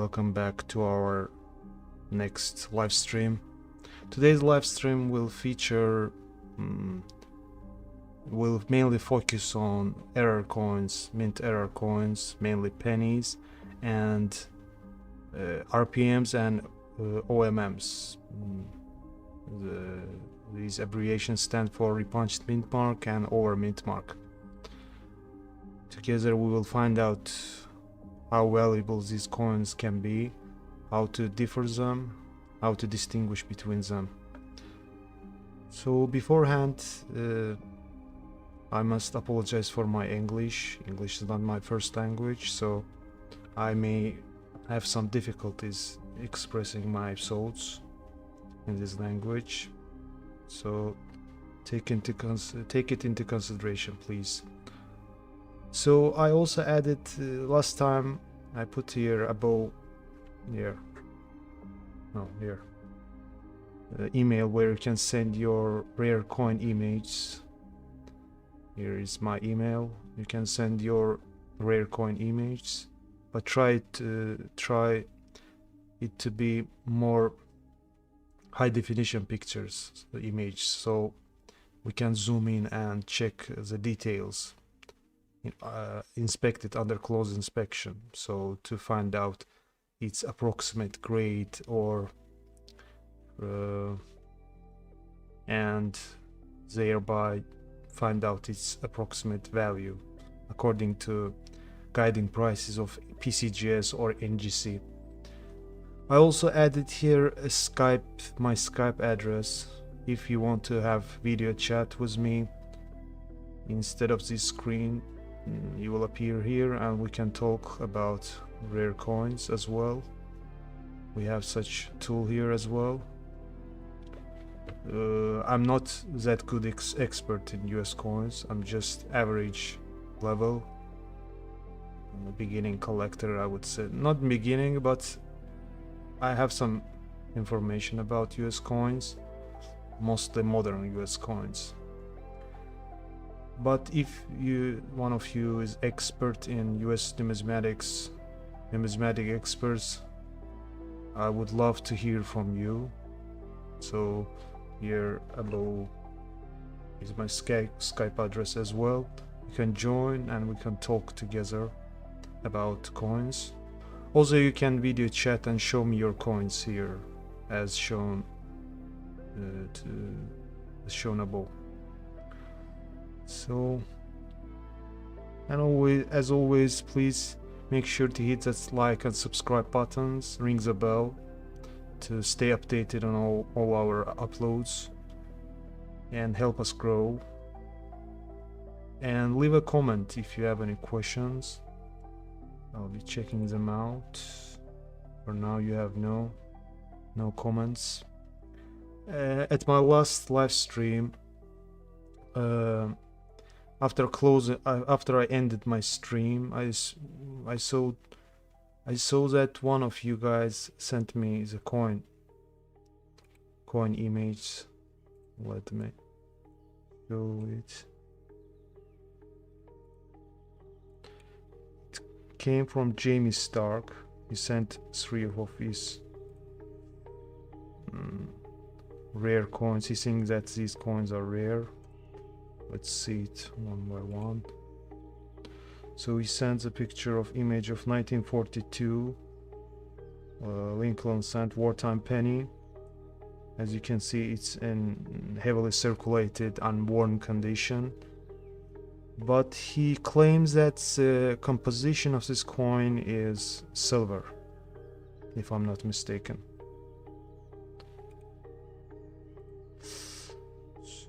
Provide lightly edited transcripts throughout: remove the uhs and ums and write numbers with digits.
Welcome back to our next live stream. Today's live stream will feature, will mainly focus on error coins, mint error coins, mainly pennies, and RPMs and OMMs. These abbreviations stand for repunched mintmark and over mintmark. Together we will find out how valuable these coins can be, how to differ them, how to distinguish between them. So beforehand, I must apologize for my English. English is not my first language, so I may have some difficulties expressing my thoughts in this language. So take it into consideration, please. So I also added last time I put here above here email where you can send your rare coin images. Here is my email. You can send your rare coin images, but try it to be more high definition pictures, the image, so we can zoom in and check the details. Inspect it under close inspection, so to find out its approximate grade or and thereby find out its approximate value according to guiding prices of PCGS or NGC. I also added here my Skype address. If you want to have video chat with me instead of this screen, you will appear here and we can talk about rare coins as well. We have such tool here as well. I'm not that good expert in US coins. I'm just average level, beginning collector, I would say. Not beginning, but I have some information about US coins, mostly modern US coins. But if one of you is expert in US numismatic experts, I would love to hear from you. So here above is my Skype address as well. You can join and we can talk together about coins. Also, you can video chat and show me your coins here as shown above. So, and as always, please make sure to hit that like and subscribe buttons, ring the bell to stay updated on all our uploads and help us grow. And leave a comment if you have any questions. I'll be checking them out. For now you have no comments. At my last live stream, after I ended my stream, I saw that one of you guys sent me the coin image. Let me show it. It came from Jamie Stark. He sent 3 of his rare coins. He thinks that these coins are rare. Let's see it one by one. So he sends a picture of image of 1942 Lincoln Cent wartime penny. As you can see, it's in heavily circulated, unworn condition. But he claims that the composition of this coin is silver, if I'm not mistaken.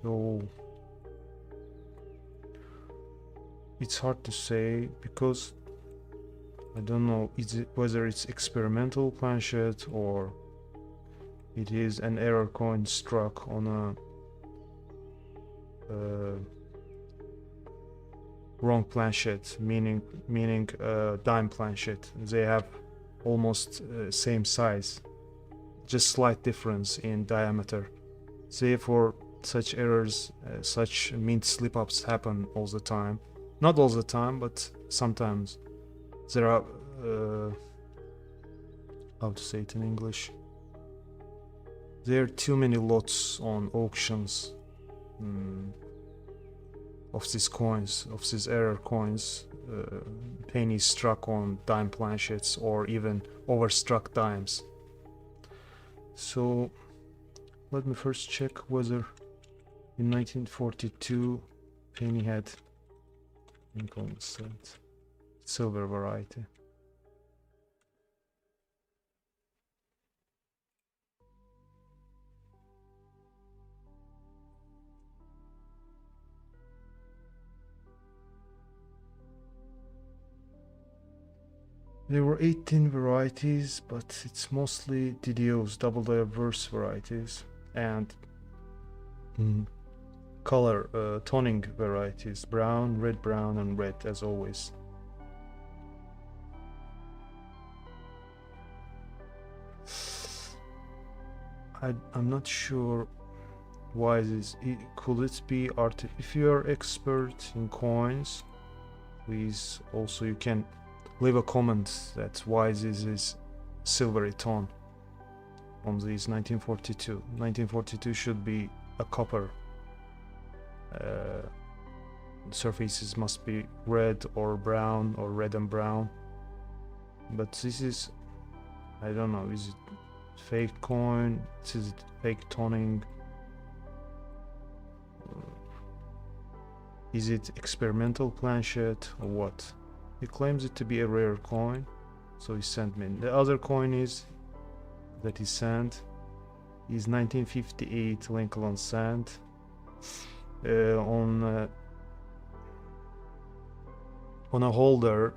So it's hard to say because I don't know whether it's experimental planchet or it is an error coin struck on a wrong planchet, meaning dime planchet. They have almost same size, just slight difference in diameter. Therefore, such errors, such mint slip-ups happen all the time. Not all the time, but sometimes there are how to say it in English. There are too many lots on auctions of these coins, of these error coins, pennies struck on dime planchets or even overstruck dimes. So let me first check whether in 1942 penny had Lincoln cent silver variety. There were 18 varieties, but it's mostly DDOs, double diverse varieties, and color toning varieties, brown, and red as always. I'm not sure why this. Could it be art? If you are expert in coins, please also you can leave a comment that's why this is silvery tone on these 1942. 1942 should be a copper. Surfaces must be red or brown or red and brown. But this is, I don't know, is it fake coin? Is it fake toning? Is it experimental planchet or what? He claims it to be a rare coin, so he sent me. The other coin is that he sent is 1958 Lincoln cent on a holder.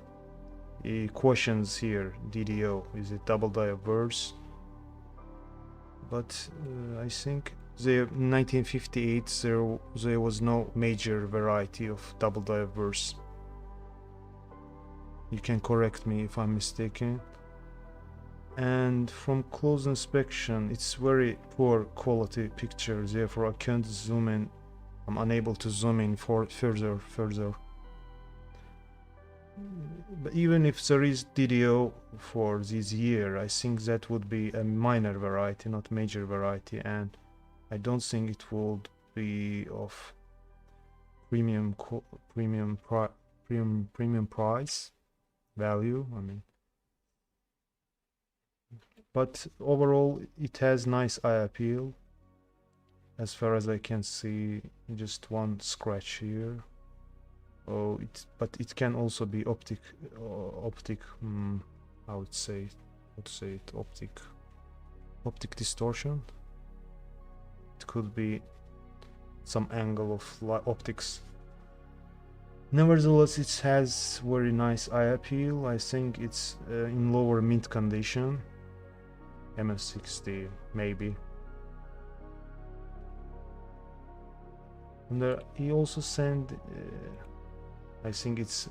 He questions here DDO. Is it double diverse? But I think the 1958 there was no major variety of double diverse. You can correct me if I'm mistaken. And from close inspection, it's very poor quality picture. Therefore, I can't zoom in. I'm unable to zoom in for further. But even if there is DDO for this year, I think that would be a minor variety, not major variety, and I don't think it would be of premium price value. I mean, but overall, it has nice eye appeal. As far as I can see, just one scratch here. Oh, but it can also be optic. I would say, optic distortion. It could be some angle of optics. Nevertheless, it has very nice eye appeal. I think it's in lower mint condition. MS60 maybe. And he also sent. I think it's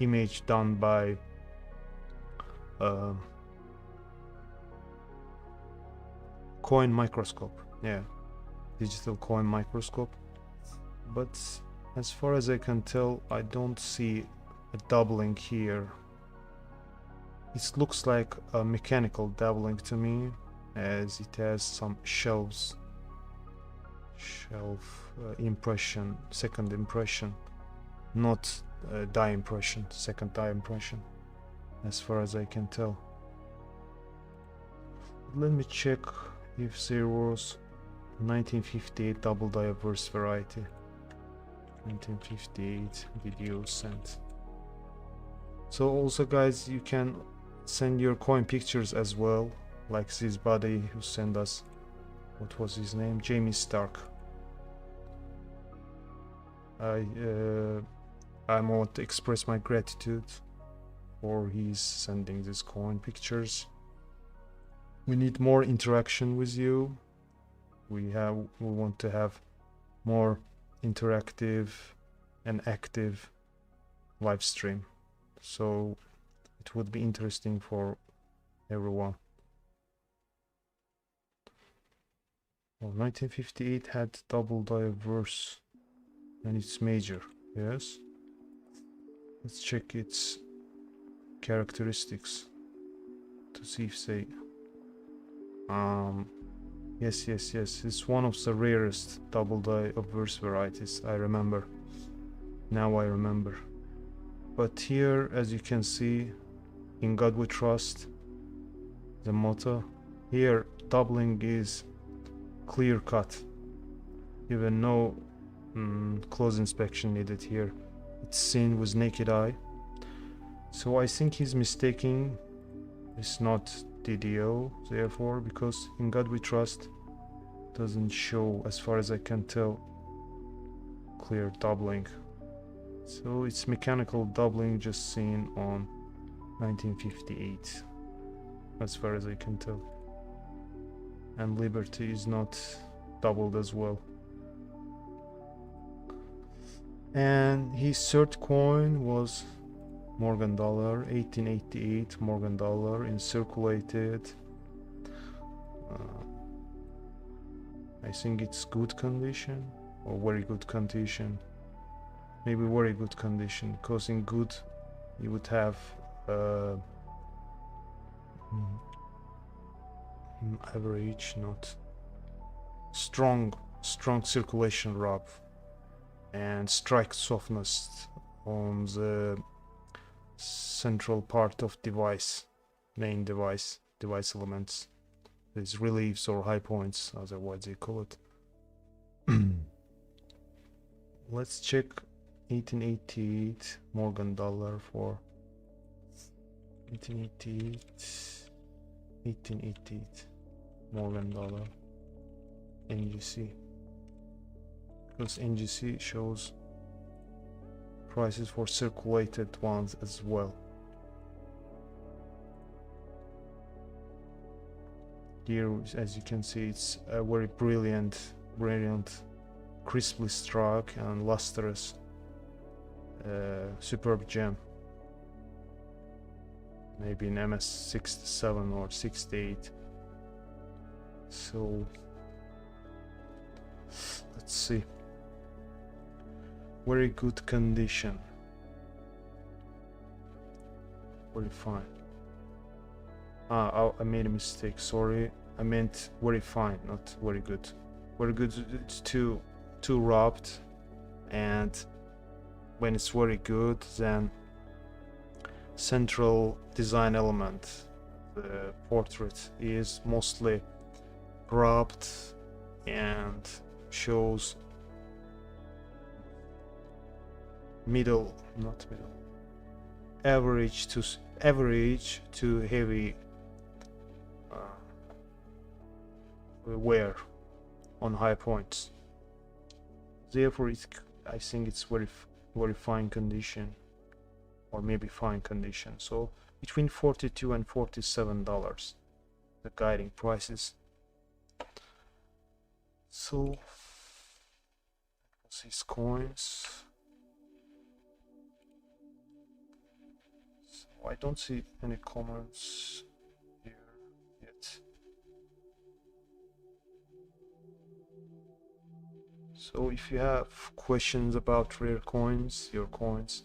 image done by COİN microscope. Yeah, digital COİN microscope. But as far as I can tell, I don't see a doubling here. It looks like a mechanical doubling to me, as it has some shelf impression, second impression, not die impression, second die impression, as far as I can tell. Let me check if there was 1958 double diverse variety. 1958 video sent. So also guys, you can send your coin pictures as well, like this buddy who sent us, what was his name, Jamie Stark. I want to express my gratitude for his sending these coin pictures. We need more interaction with you. We want to have more interactive and active live stream, so it would be interesting for everyone. Well, 1958 had double diverse and it's major. Yes, let's check its characteristics. to see if they yes, it's one of the rarest double die obverse varieties. I remember, now I remember. But here, as you can see, in God we trust, the motto here, doubling is clear cut, even no close inspection needed here. It's seen with naked eye. So I think he's mistaking, it's not DDO, therefore, because in God we trust doesn't show, as far as I can tell, clear doubling. So it's mechanical doubling just seen on 1958, as far as I can tell. And Liberty is not doubled as well. And his third coin was Morgan dollar, 1888 Morgan dollar, in circulated. I think it's good condition or very good condition. Maybe very good condition, because in good you would have average, not strong circulation rub and strike softness on the central part of main device elements. These reliefs or high points, otherwise they call it. Let's check 1888 Morgan dollar for 1888 Morgan dollar NGC, because NGC shows prices for circulated ones as well. Here, as you can see, it's a very brilliant, crisply struck and lustrous, superb gem. Maybe in MS 67 or 68. So let's see. Very good condition. Very fine. I made a mistake, sorry. I meant very fine, not very good. Very good, it's too rubbed, and when it's very good, then central design element, the portrait, is mostly rubbed and shows average to heavy wear on high points. Therefore, I think it's very fine condition, or maybe fine condition. So between $42 and $47, the guiding prices. So these coins. So I don't see any comments here yet. So if you have questions about rare coins, your coins,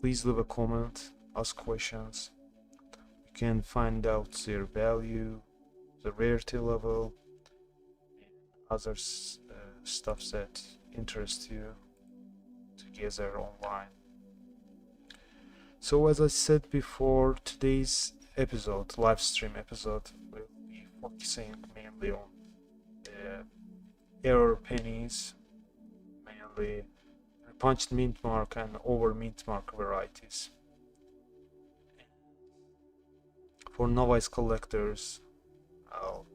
please leave a comment, ask questions. You can find out their value, the rarity level, and other stuff that interests you together online. So as I said before, today's episode, live stream episode, will be focusing mainly on the error pennies, mainly repunched mintmark and over mintmark varieties. For novice collectors, I'll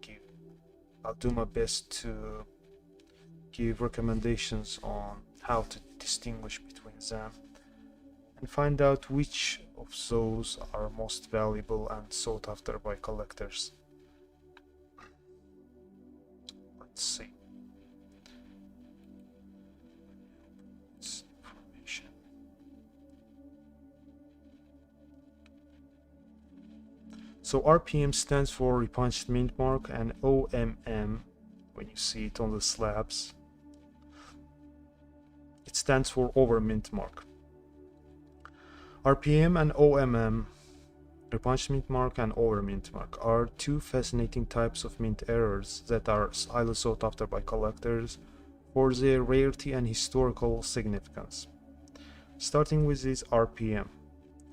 do my best to give recommendations on how to distinguish between them and find out which of those are most valuable and sought after by collectors. Let's see. Information. So RPM stands for repunched mintmark, and OMM, when you see it on the slabs, it stands for over mintmark. RPM and OMM Repunched mint mark and over mint mark are two fascinating types of mint errors that are highly sought after by collectors for their rarity and historical significance. Starting with this RPM.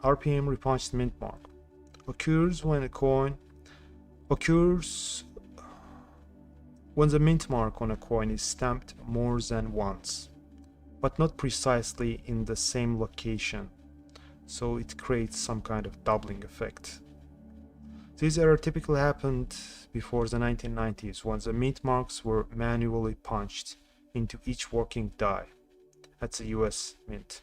RPM repunched mint mark occurs when the mint mark on a coin is stamped more than once, but not precisely in the same location, so it creates some kind of doubling effect. This error typically happened before the 1990s, when the mint marks were manually punched into each working die at the US Mint.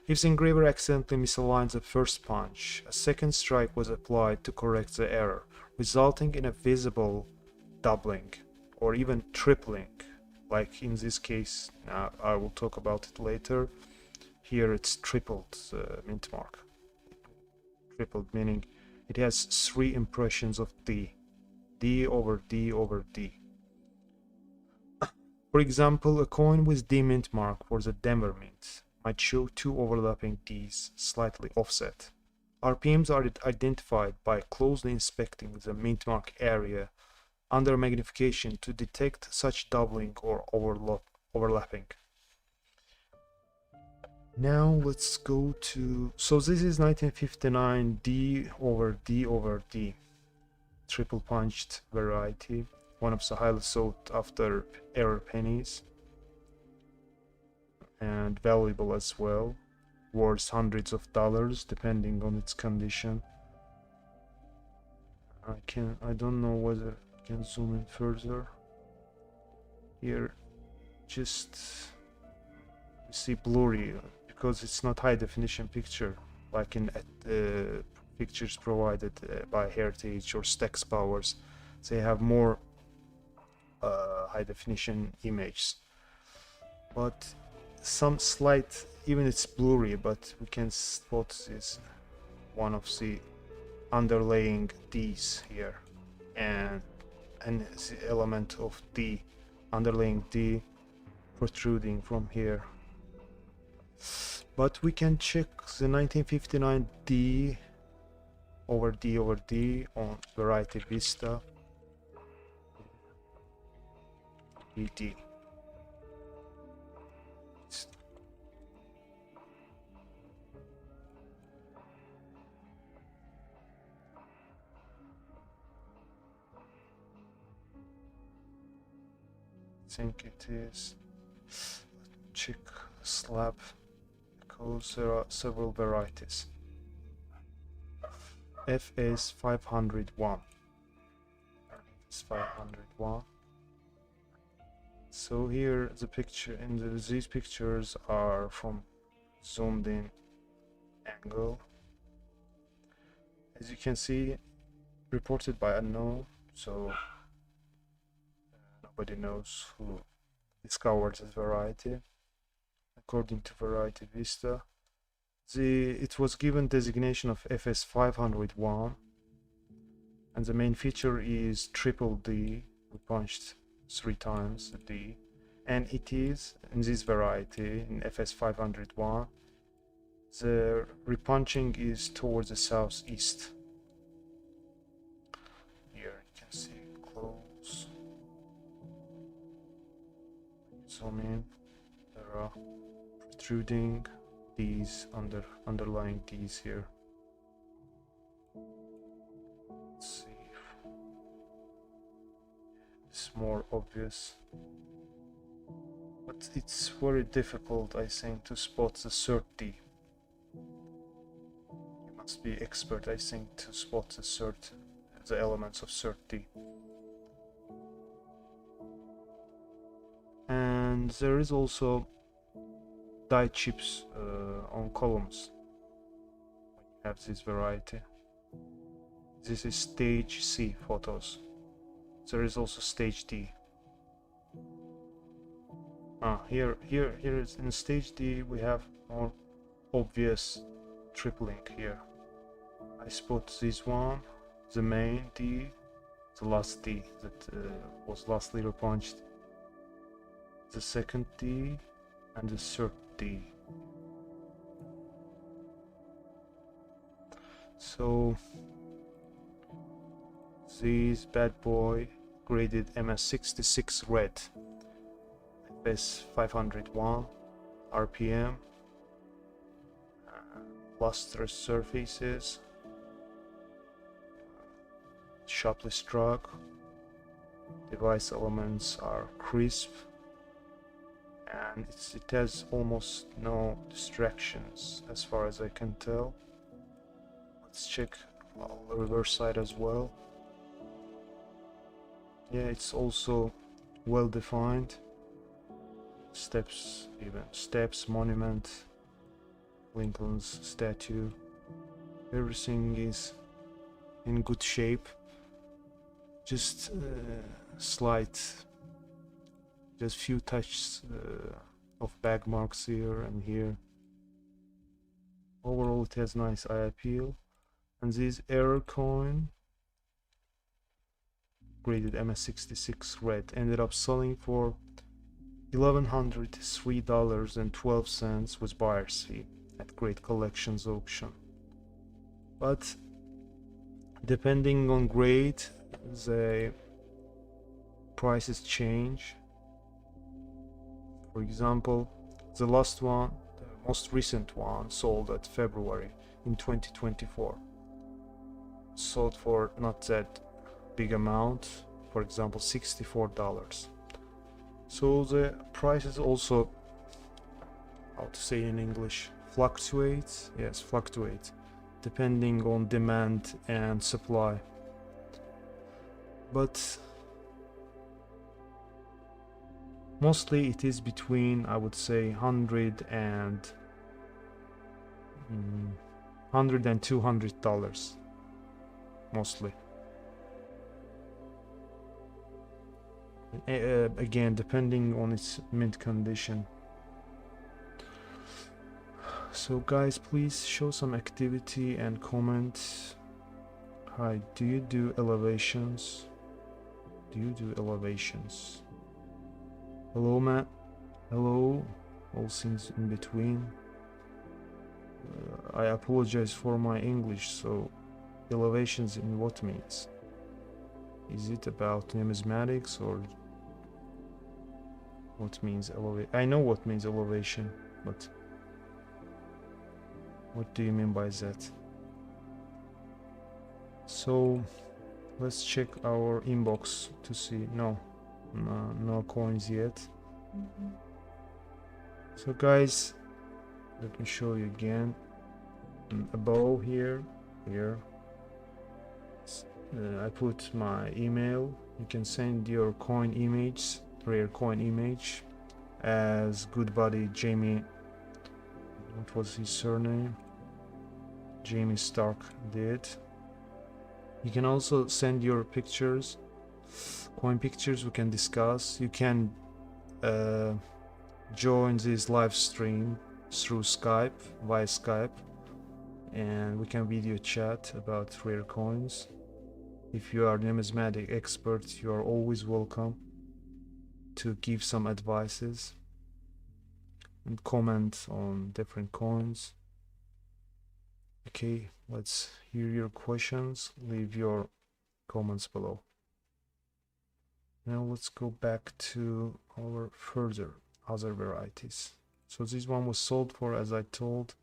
If the engraver accidentally misaligned the first punch, a second strike was applied to correct the error, resulting in a visible doubling or even tripling, like in this case. I will talk about it later. Here it's tripled the mint mark. Tripled meaning it has 3 impressions of D. D over D over D. For example, a coin with D mint mark for the Denver Mint might show 2 overlapping Ds slightly offset. RPMs are identified by closely inspecting the mint mark area under magnification to detect such doubling or overlapping. Now let's go to, so this is 1959 D over D over D, triple punched variety, one of the highly sought after error pennies, and valuable as well, worth hundreds of dollars depending on its condition. I don't know whether I can zoom in further. Here just see blurry because it's not high definition picture like in pictures provided by Heritage or Stax Powers. They have more high definition images, but some slight, even it's blurry, but we can spot this one of the underlaying D's here, and the element of D, underlaying D protruding from here. But we can check the 1959 D over D over D on Variety Vista. ED. I think it is. Check the slab because there are several varieties. FS 501. It's 501. So here the picture in these pictures are from zoomed in angle. As you can see, reported by unknown, so nobody knows who discovered this variety. According to Variety Vista, it was given designation of FS 501, and the main feature is triple D. We punched 3 times the D, and it is in this variety in FS 501. The repunching is towards the southeast. Here you can see close. Zoom in. There are protruding D's underlying D's here. Let's see if it's more obvious. But it's very difficult, I think, to spot the third D. You must be expert, I think, to spot the elements of third D. And there is also die chips on columns when you have this variety. This is stage C photos. There is also stage D. Here is in stage D we have more obvious tripling here. I spot this one, the main D, the last D that was lastly repunched, the second D, and the third D. So this bad boy graded MS66 red, FS 501, RPM, lustrous surfaces, sharply struck, device elements are crisp, and it has almost no distractions as far as I can tell. Let's check the reverse side as well. Yeah, it's also well defined. Steps, monument, Lincoln's statue, everything is in good shape. Just just few touches of bag marks here and here. Overall it has nice eye appeal. And this error coin, graded MS66 red, ended up selling for $1,103.12 with buyer's fee at Great Collections auction. But depending on grade, the prices change. For example, the last one, the most recent one, sold at February in 2024. Sold for not that big amount, for example $64. So the prices also, how to say in English, fluctuate. Yes, fluctuate depending on demand and supply. But mostly it is between, I would say, $100 and $200 mostly. Again, depending on its mint condition. So guys, please show some activity and comment. Hi, do you do elevations? Do you do elevations? Hello, Matt. Hello. All things in between. I apologize for my English. So, elevations in what means? Is it about numismatics or what means elevation? I know what means elevation, but what do you mean by that? So let's check our inbox to see. No coins yet. So guys, let me show you again. Above here I put my email. You can send your coin image, rare coin image, as good buddy Jamie, what was his surname, Jamie Stark did. You can also send your pictures, coin pictures we can discuss. You can join this live stream through Skype, via Skype, and we can video chat about rare coins. If you are a numismatic expert, you are always welcome to give some advices and comment on different coins. Okay, let's hear your questions. Leave your comments below. Now let's go back to our other varieties. So this one was sold for, as I told,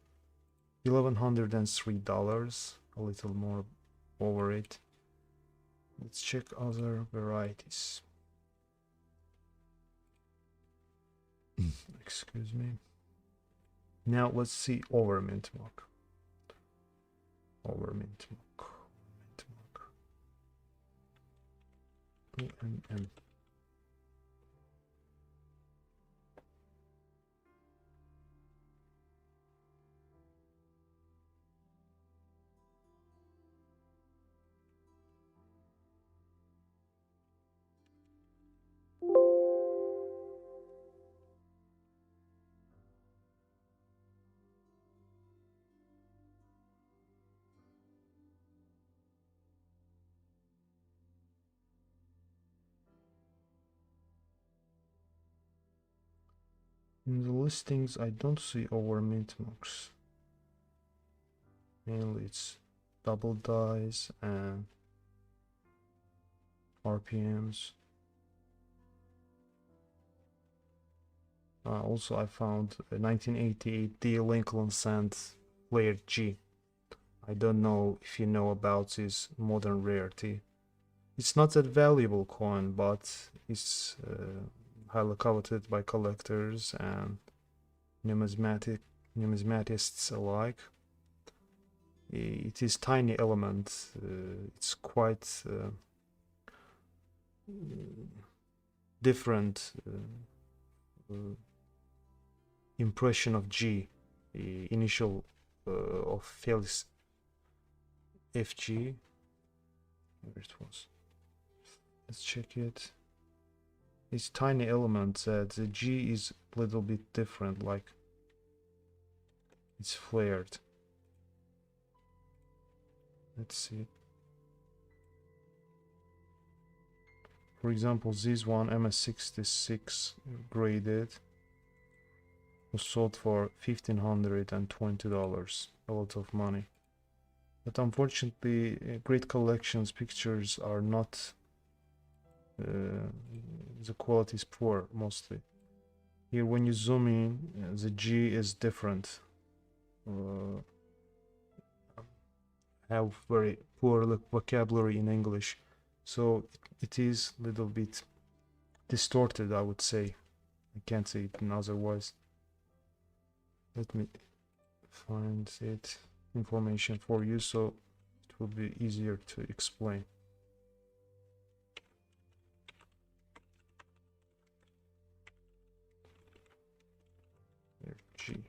$1,103, a little more over it. Let's check other varieties. Excuse me. Now let's see over mintmark. Over mintmark. OMM. In the listings, I don't see over mint marks. Mainly it's double dies and RPMs. Also, I found a 1988 D Lincoln Cent Layered G. I don't know if you know about this modern rarity. It's not that valuable coin, but it's highly coveted by collectors and numismatists alike. It is tiny element. It's quite different impression of G, the initial of Felix FG. Where it was? Let's check it. It's tiny element that the G is a little bit different, like it's flared. Let's see. For example, this one MS66 graded was sold for $1,520, a lot of money. But unfortunately, great collections pictures are not, the quality is poor mostly. Here when you zoom in, the G is different. Have very poor vocabulary in English, so it is a little bit distorted, I would say. I can't say it in otherwise. Let me find it information for you so it will be easier to explain. G.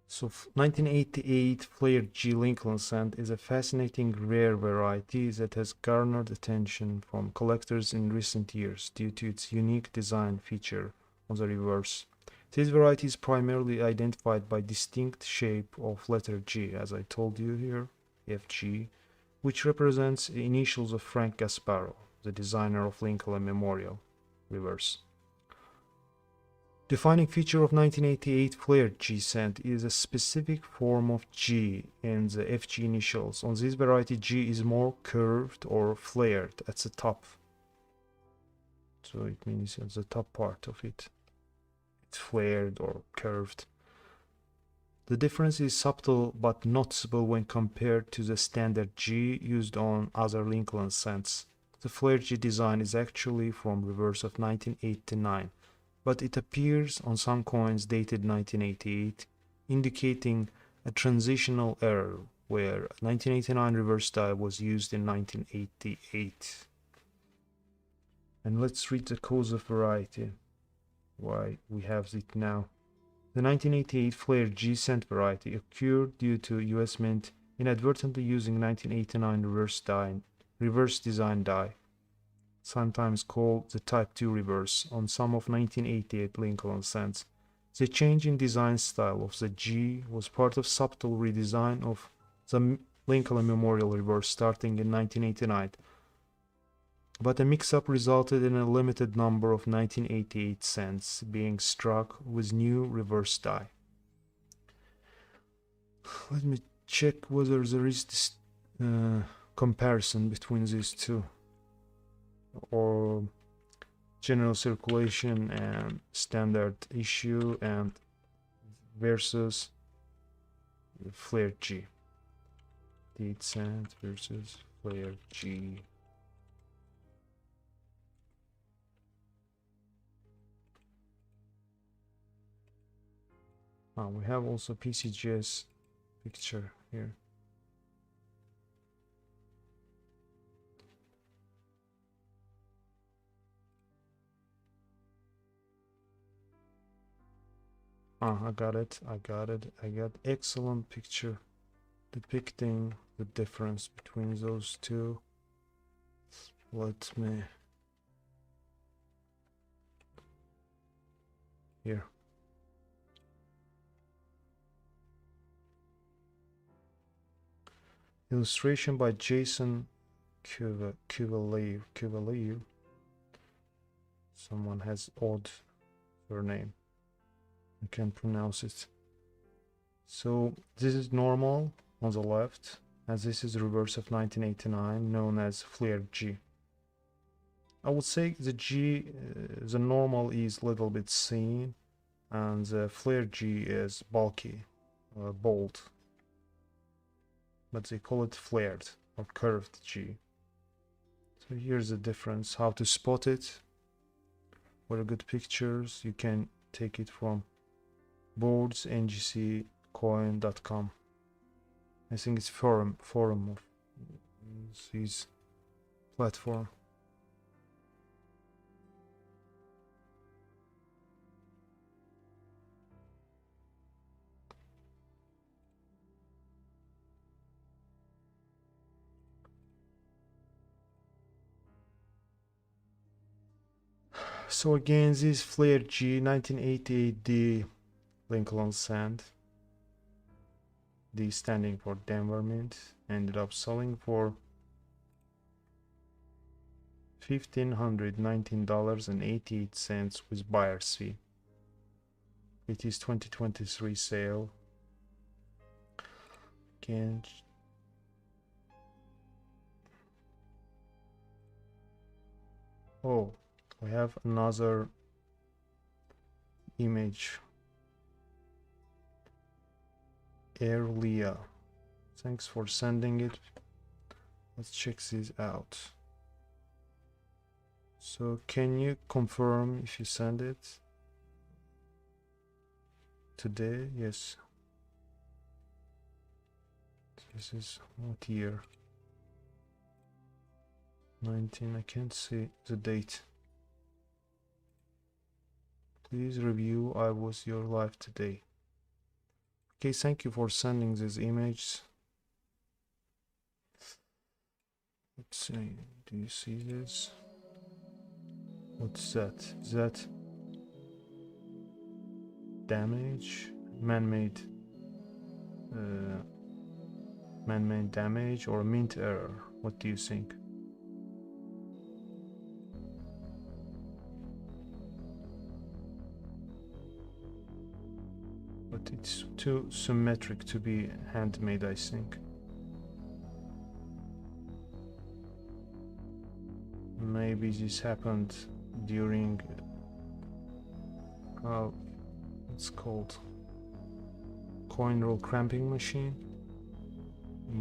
So 1988 Flair G Lincoln Cent is a fascinating rare variety that has garnered attention from collectors in recent years due to its unique design feature on the reverse. This variety is primarily identified by distinct shape of letter G, as I told you here, FG, which represents the initials of Frank Gasparo, the designer of Lincoln Memorial, reverse. Defining feature of 1988 flared G cent is a specific form of G in the FG initials. On this variety, G is more curved or flared at the top. So it means at the top part of it. It's flared or curved. The difference is subtle but noticeable when compared to the standard G used on other Lincoln cents. The flared G design is actually from reverse of 1989. But it appears on some coins dated 1988, indicating a transitional error where 1989 reverse die was used in 1988. And let's read the cause of variety, why we have it now. The 1988 Flair G cent variety occurred due to US Mint inadvertently using 1989 reverse design die, sometimes called the Type 2 reverse, on some of 1988 Lincoln cents. The change in design style of the G was part of subtle redesign of the Lincoln Memorial reverse starting in 1989, but a mix-up resulted in a limited number of 1988 cents being struck with new reverse die. Let me check whether there is this comparison between these two, or general circulation and standard issue and versus Flair G. 8 cent versus Flair G. We have also PCGS picture here. I got it. I got excellent picture depicting the difference between those two. Let me here. Illustration by Jason Cuvelier. Someone has odd surname. I can't pronounce it. So this is normal on the left, as this is the reverse of 1989, known as flared G. I would say the G, the normal is a little bit thin, and the flared G is bulky, bold. But they call it flared or curved G. So here's the difference, how to spot it. Very good pictures. You can take it from boards, ngc, COİN.com. I think it's forum of this platform. So again, this Flair G 1988D Lincoln Sand, D standing for Denver Mint, ended up selling for $1,519.88 with buyer's fee. It is 2023 sale. Again, oh, we have another image. Earlier. Thanks for sending it. Let's check this out. So can you confirm if you send it today? Yes. This is what year? 19. I can't see the date. Please review. I was your live today. Okay, thank you for sending this image. Let's see. Do you see this? What's that? Is that damage? Man-made damage or mint error? What do you think? But it's too symmetric to be handmade, I think. Maybe this happened during it's called coin roll cramping machine,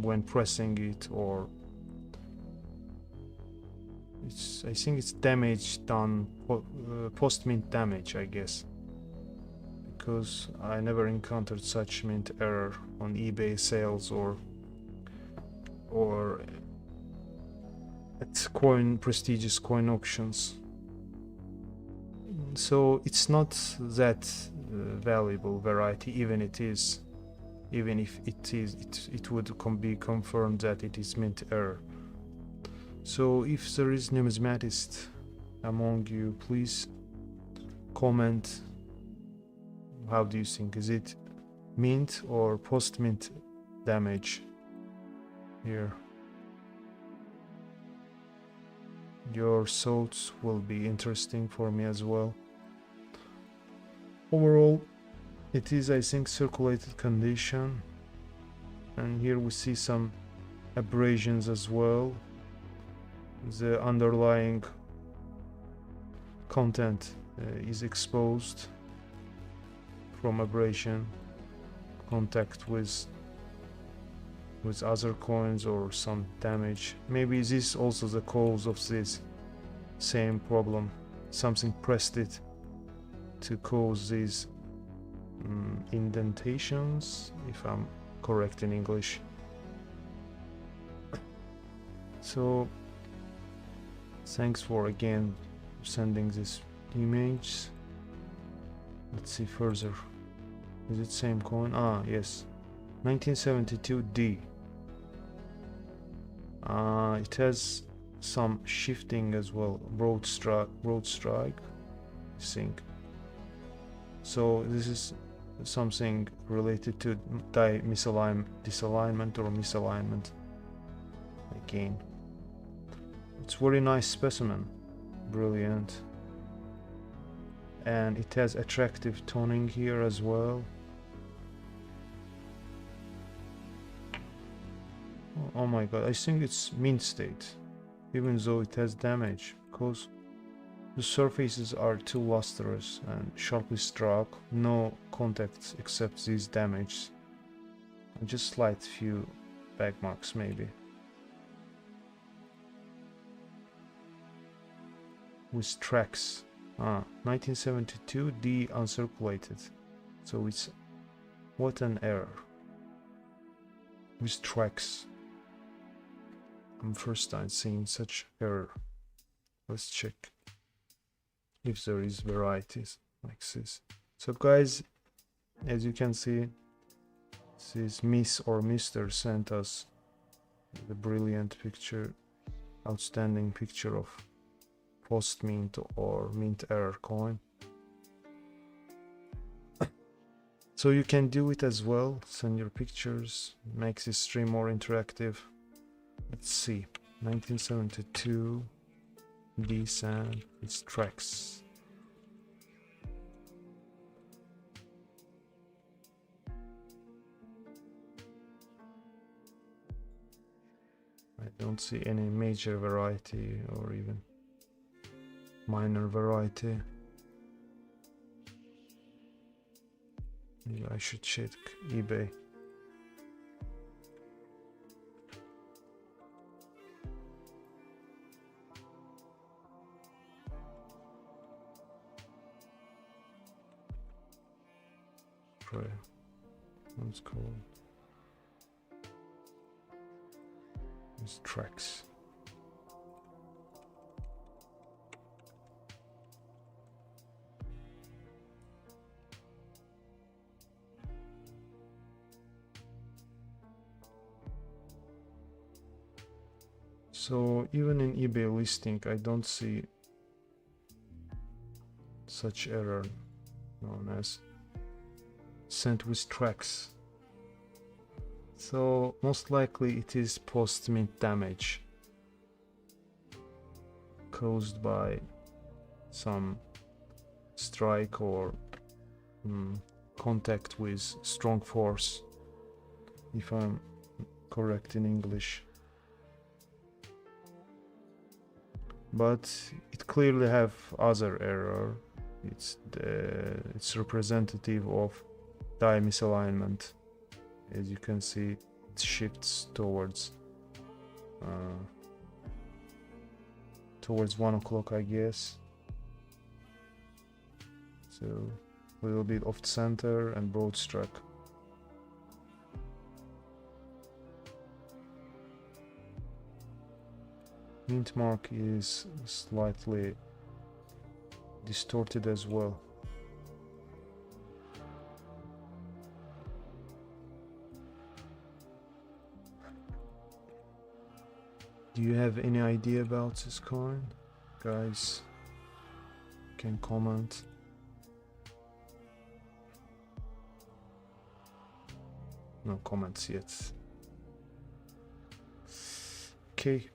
when pressing it, or I think it's damage done, post mint damage, I guess, because I never encountered such mint error on eBay sales or at prestigious coin auctions. So it's not that valuable variety, even if it is, it would be confirmed that it is mint error. So if there is numismatist among you, please comment. How do you think? Is it mint or post-mint damage here? Your thoughts will be interesting for me as well. Overall, it is, I think, circulated condition, and here we see some abrasions as well. The underlying content is exposed from abrasion, contact with other coins, or some damage. Maybe this is also the cause of this same problem. Something pressed it to cause these indentations, if I'm correct in English. So thanks for again sending this image. Let's see further. Is it same coin? Ah, yes. 1972D. It has some shifting as well. Broad strike, I think. So this is something related to disalignment or misalignment. Again, it's very nice specimen. Brilliant. and it has attractive toning here as well. Oh my god, I think it's mint state, even though it has damage, because the surfaces are too lustrous and sharply struck, no contacts except these damages, and just slight few bag marks maybe. With tracks, 1972 D uncirculated, so it's, what an error. With tracks, I'm first time seeing such error. Let's check if there is varieties like this. So guys, as you can see, this Miss or Mr. sent us the brilliant picture, outstanding picture of post mint or mint error coin. So you can do it as well, send your pictures, makes this stream more interactive. Let's see, 1972 D sand, its tracks. I don't see any major variety or even minor variety. Maybe I should check eBay. What's called these tracks. So even in eBay listing, I don't see such error known as sent with tracks. So most likely it is post-mint damage caused by some strike or contact with strong force, if I'm correct in English. But it clearly have other error. It's representative of die misalignment. As you can see, it shifts towards 1 o'clock, I guess. So a little bit off center and broad struck. Mintmark is slightly distorted as well. Do you have any idea about this coin? Guys, can comment. No comments yet. Okay.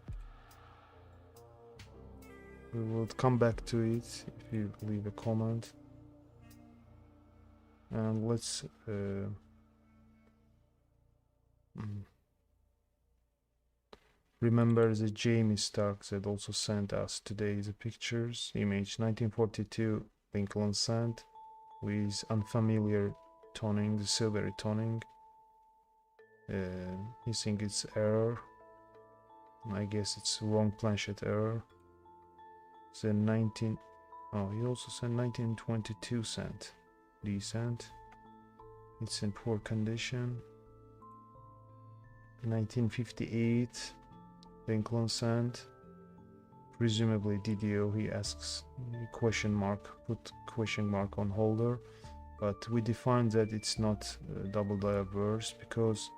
We will come back to it if you leave a comment. And let's remember the Jamie Stark that also sent us today the pictures. Image 1942 Lincoln sand with unfamiliar toning, the silvery toning. You think it's error? I guess it's wrong planchet error. Then he also sent 1922 cent. Decent. It's in poor condition. 1958 Lincoln sand. Presumably DDO, he asks question mark, put question mark on holder. But we defined that it's not double die obverse because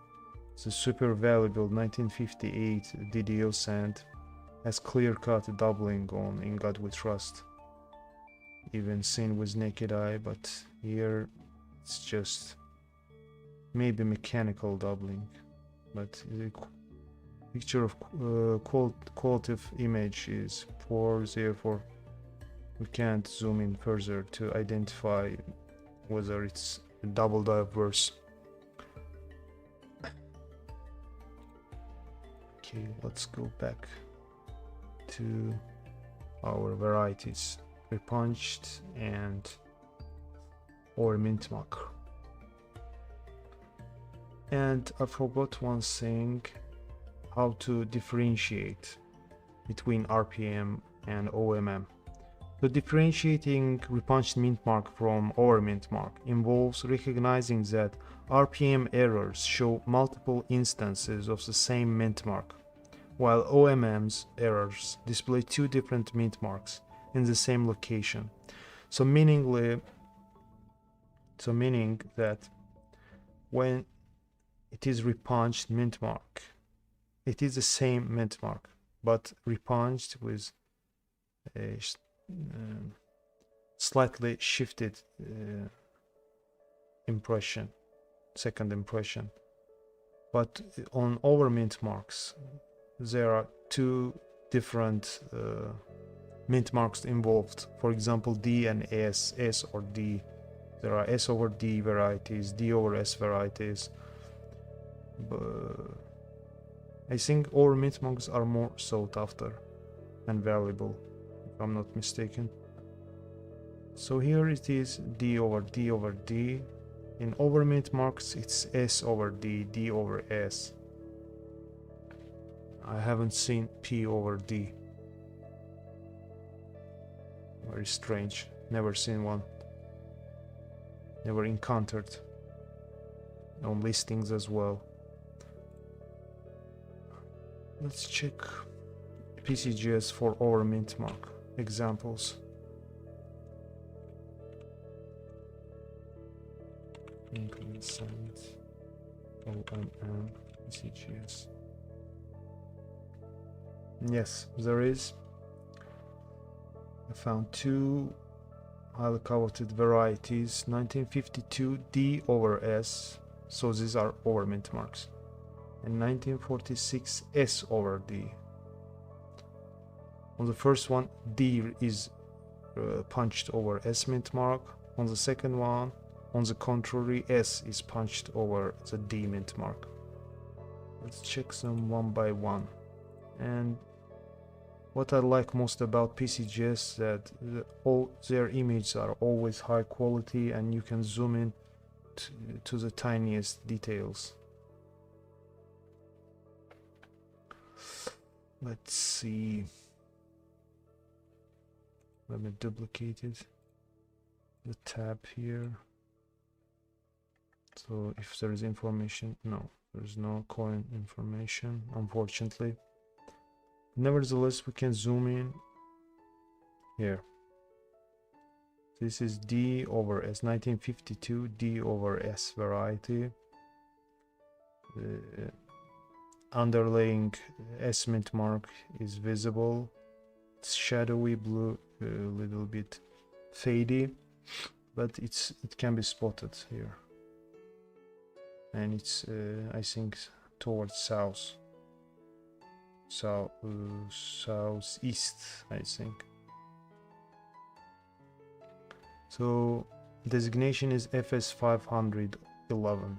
the super valuable 1958 DDO sand has clear-cut doubling on In God We Trust, even seen with naked eye, but here it's just maybe mechanical doubling. But the picture of qualitative image is poor, therefore We can't zoom in further to identify whether it's double diverse. Okay, let's go back to our varieties, repunched and or mintmark. And I forgot one thing, how to differentiate between RPM and OMM. So differentiating repunched mintmark from over mintmark involves recognizing that RPM errors show multiple instances of the same mintmark, while OMM's errors display two different mintmarks in the same location. So meaning that when it is repunched mintmark, it is the same mintmark, but repunched with a slightly shifted impression, second impression. But on over mintmarks, there are two different mintmarks involved. For example, D and S, S or D. There are S over D varieties, D over S varieties. But I think over mintmarks are more sought after and valuable, if I'm not mistaken. So here it is D over D over D. In over mintmarks it's S over D, D over S. I haven't seen P over D. Very strange. Never seen one. Never encountered on listings as well. Let's check PCGs for over mintmark examples. Inconsent, OMM, PCGs. Yes, there is. I found two highly coveted varieties, 1952 D over S, so these are over mintmarks, and 1946 S over D. On the first one, D is punched over S mintmark. On the second one, on the contrary, S is punched over the D mintmark. Let's check them one by one. And what I like most about PCGs is that all their images are always high quality and you can zoom in to the tiniest details. Let's see. Let me duplicate it. The tab here. So if there is information, no, there's no coin information, unfortunately. Nevertheless, we can zoom in here. This is D over S, 1952 D over S variety. The underlying S mintmark is visible. It's shadowy blue, a little bit fadey, but it can be spotted here. And it's I think towards southeast, I think. So designation is FS511.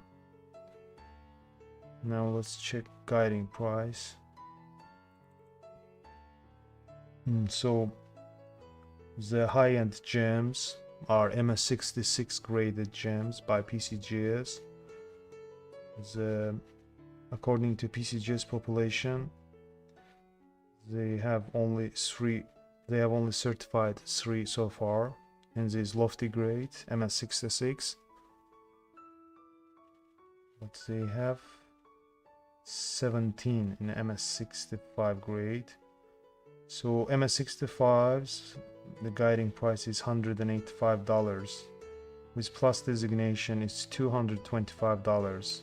Now let's check guiding price. So the high-end gems are MS66 graded gems by PCGs. According to PCG's population, they have only certified 3 so far in this lofty grade MS66, but they have 17 in MS65 grade. So MS65s, the guiding price is $185. With plus designation it's $225.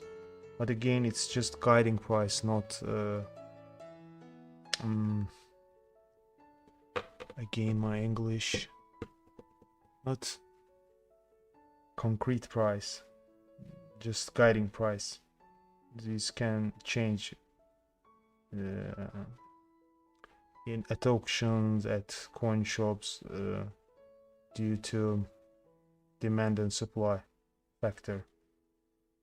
But again, it's just guiding price, not again my English, not concrete price, just guiding price. These can change at auctions, at coin shops, due to demand and supply factor.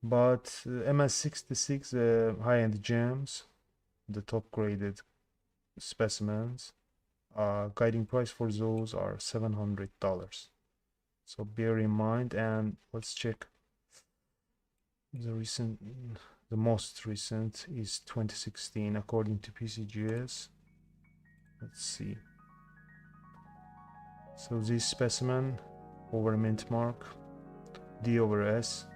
But MS66 high-end gems, the top graded specimens, guiding price for those are $700. So bear in mind, and let's check the most recent is 2016 according to PCGS. Let's see. So this specimen over mintmark, D over S,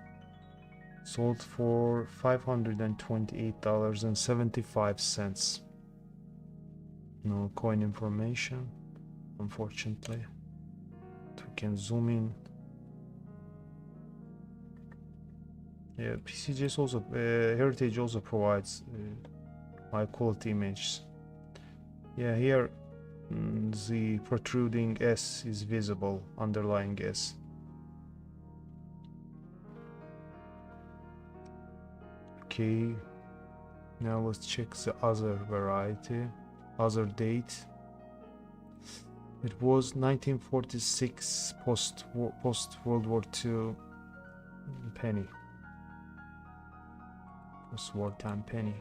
sold for $528.75. No coin information, unfortunately. We can zoom in. Yeah, PCGS also, Heritage also provides high quality images. Yeah, here the protruding S is visible, underlying S. Okay, now let's check the other variety, other date. It was 1946 post World War II penny. Post-wartime penny.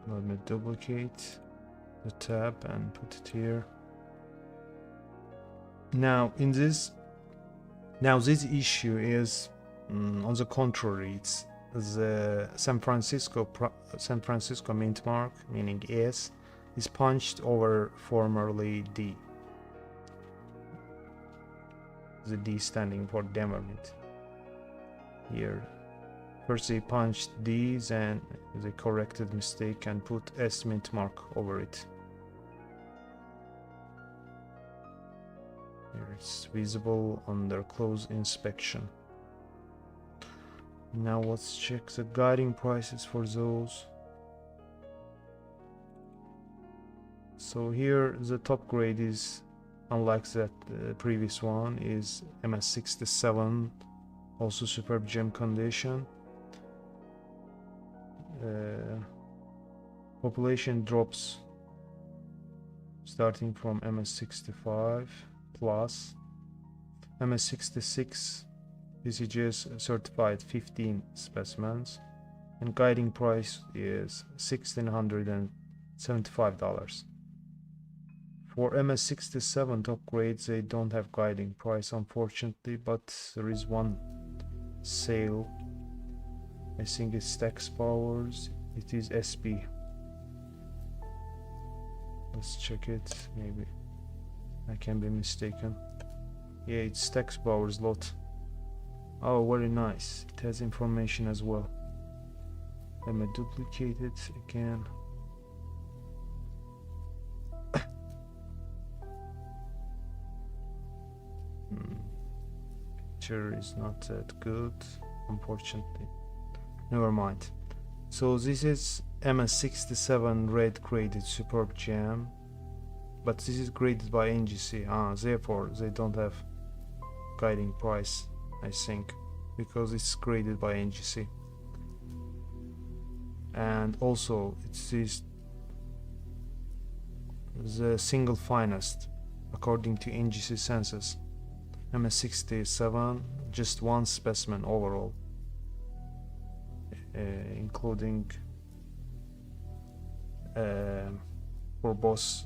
Let me duplicate the tab and put it here. Now this issue is on the contrary, it's the San Francisco mint mark, meaning S, is punched over formerly D. The D standing for Denver Mint. Here, first they punched D, then they corrected mistake and put S mint mark over it. Here it's visible under close inspection. Now let's check the guiding prices for those. So here the top grade is, unlike that previous one, is MS67, also superb gem condition. Population drops starting from MS65 plus. MS66 PCGS certified 15 specimens, and guiding price is $1,675. For MS67 top grades, they don't have guiding price, unfortunately, but there is one sale. I think it's Stax Powers. It is SP. Let's check it. Maybe I can be mistaken. Yeah, it's Stax Powers lot. Oh, very nice. It has information as well. Let me duplicate it again. Picture is not that good, unfortunately. Never mind. So this is MS67 red graded superb gem, but this is graded by NGC. Therefore they don't have guiding price, I think, because it's graded by NGC. And also it is the single finest according to NGC census. MS67, just one specimen overall, including for both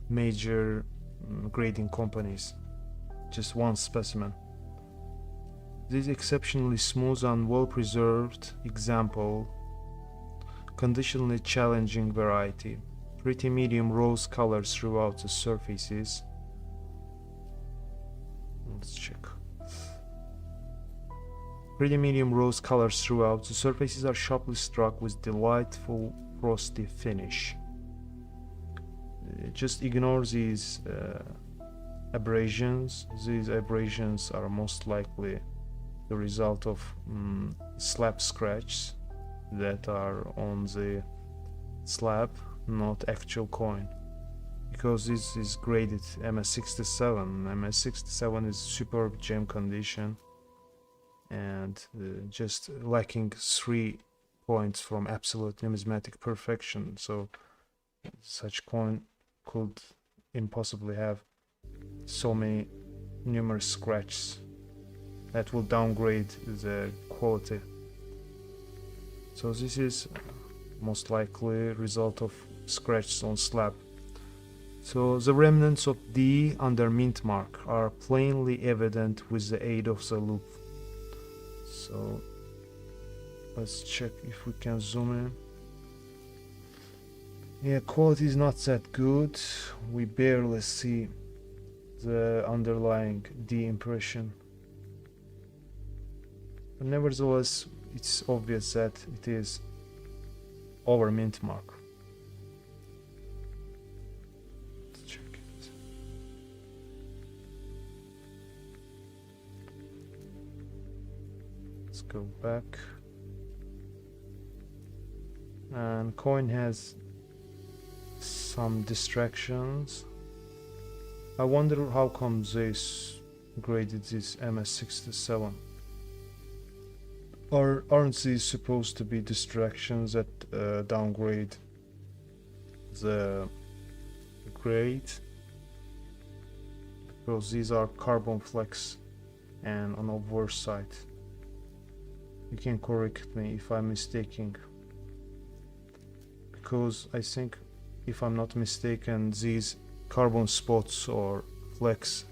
major grading companies, just one specimen. This exceptionally smooth and well preserved example, conditionally challenging variety, pretty medium rose colors throughout the surfaces. Let's check. Pretty medium rose colors throughout. The surfaces are sharply struck with delightful frosty finish. Just ignore these abrasions. These abrasions are most likely the result of slab scratches that are on the slab, not actual coin. because this is graded MS67. MS67 is superb gem condition and just lacking 3 points from absolute numismatic perfection, so such coin could impossibly have so many numerous scratches that will downgrade the quality. So this is most likely result of scratches on slab. So the remnants of D under mint mark are plainly evident with the aid of the loop. So let's check if we can zoom in. Yeah, quality is not that good. We barely see the underlying D impression. But nevertheless, it's obvious that it is over mint mark. Let's check it. Let's go back. And coin has some distractions. I wonder how come this graded this MS67. Or aren't these supposed to be distractions that downgrade the grade? Because these are carbon flex and on the worse side. You can correct me if I'm mistaken. Because I think, if I'm not mistaken, these carbon spots or flecks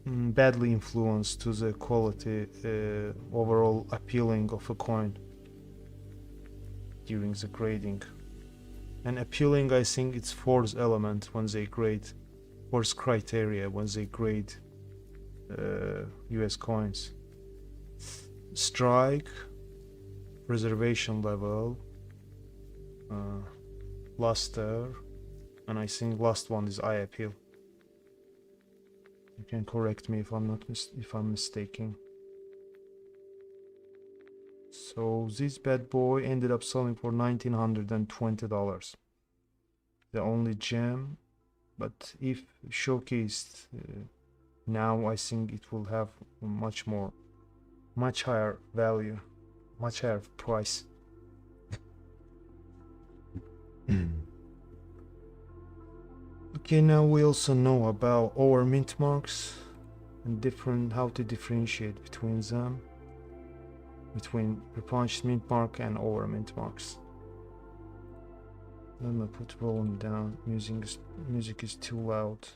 badly influence to the quality overall appealing of a coin during the grading. And appealing, I think it's fourth element when they grade, fourth criteria when they grade US coins. Strike, preservation level, luster, and I think last one is eye appeal. You can correct me if I'm mistaken. So this bad boy ended up selling for $1,920. The only gem, but if showcased now, I think it will have much higher value, much higher price. Okay, now we also know about our mint marks and how to differentiate between them, between repunched mint mark and our mint marks. Let me put volume down. Music is too loud.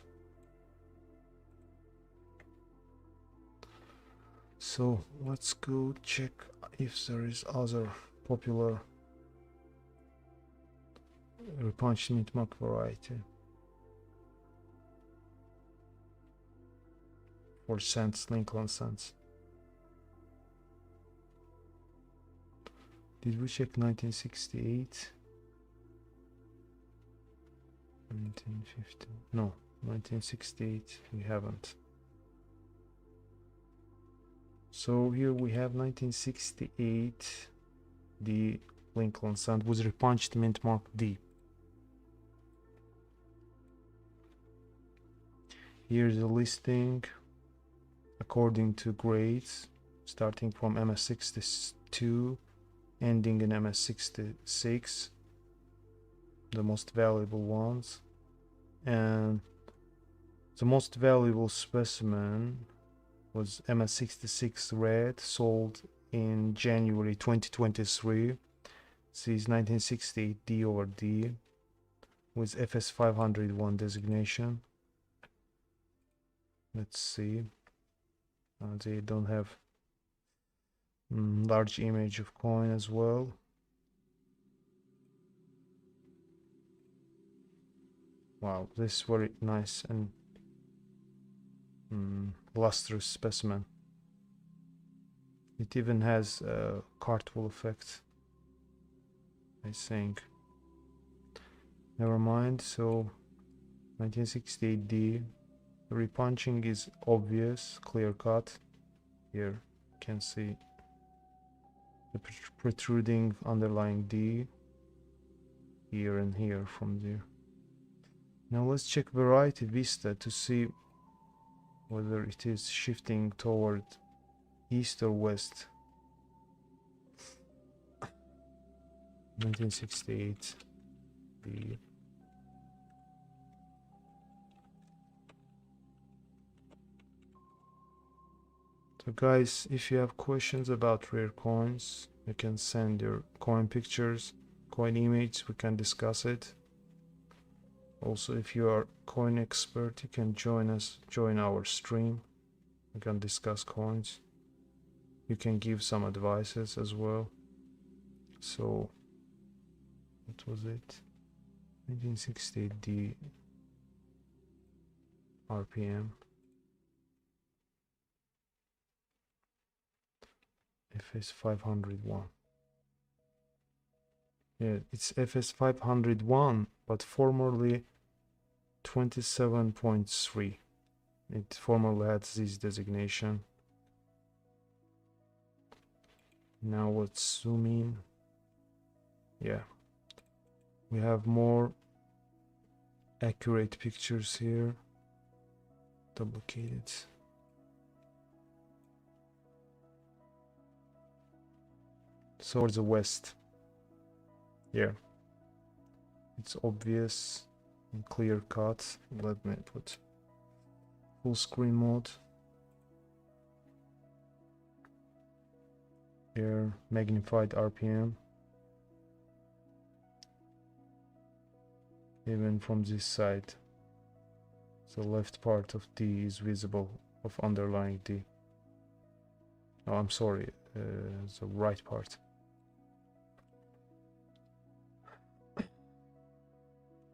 So let's go check if there is other popular repunched mint mark variety. 4 cents, Lincoln cents. Did we check 1968? 1950? No, 1968 we haven't. So here we have 1968 the Lincoln cent with repunched mint mark D. Here's the listing according to grades, starting from MS62, ending in MS66, the most valuable ones. And the most valuable specimen was MS66 red, sold in January 2023. This is 1968 D over D with FS501 designation. Let's see. They don't have large image of coin as well. Wow, this is very nice and lustrous specimen. It even has a cartwheel effect, I think. Never mind. So 1968D. The repunching is obvious, clear cut. Here you can see the protruding underlying D. here and here from there. Now let's check variety vista to see whether it is shifting toward east or west. 1968. So guys, if you have questions about rare coins, you can send your coin pictures, coin image, we can discuss it. Also, if you are coin expert, you can join our stream. We can discuss coins. You can give some advices as well. So, what was it? 1968D RPM. FS 501. Yeah, it's FS 501, but formerly 27.3. It formerly had this designation. Now let's zoom in. Yeah, we have more accurate pictures here. Duplicated. Towards the west. Yeah, it's obvious and clear cut. Let me put full screen mode. Here, magnified RPM. Even from this side, the left part of D is visible, of underlying D. Oh, I'm sorry, the right part.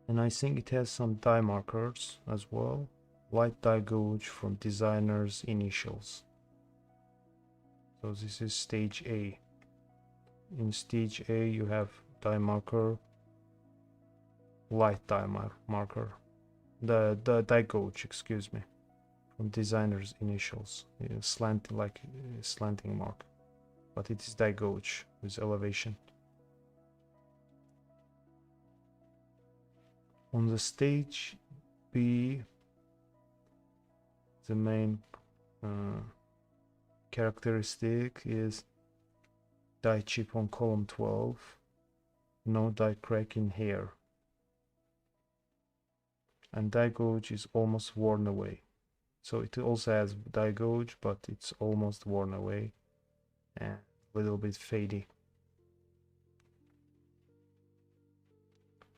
And I think it has some die markers as well. Light die gauge from designer's initials. So this is stage A. In stage A you have die marker, light die marker, the die gauge, excuse me, from designer's initials, slanting mark, but it is die gauge with elevation. On the stage B, the main characteristic is die chip on column 12, no die crack in here, and die gauge is almost worn away. So it also has die gauge, but it's almost worn away and a little bit fadey.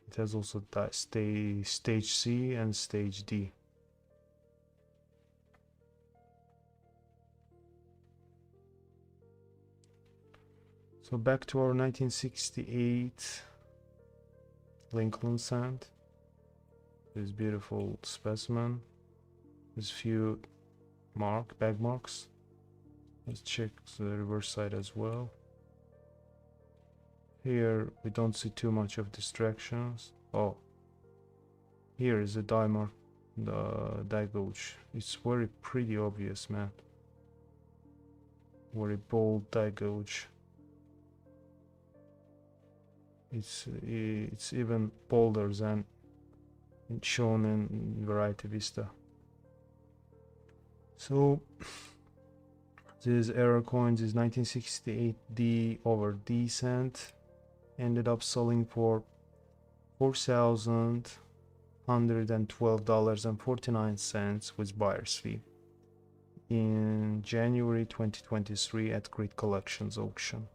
It has also stage C and stage D. So back to our 1968 Lincoln sand. This beautiful specimen with few bag marks. Let's check the reverse side as well. Here we don't see too much of distractions. Oh, here is a die mark, the die gauge. It's very pretty obvious, man. Very bold die gauge. It's even bolder than shown in Variety Vista. So this error coins is 1968D over D cent. Ended up selling for $4,112.49 with buyer's fee in January 2023 at Grid Collections auction.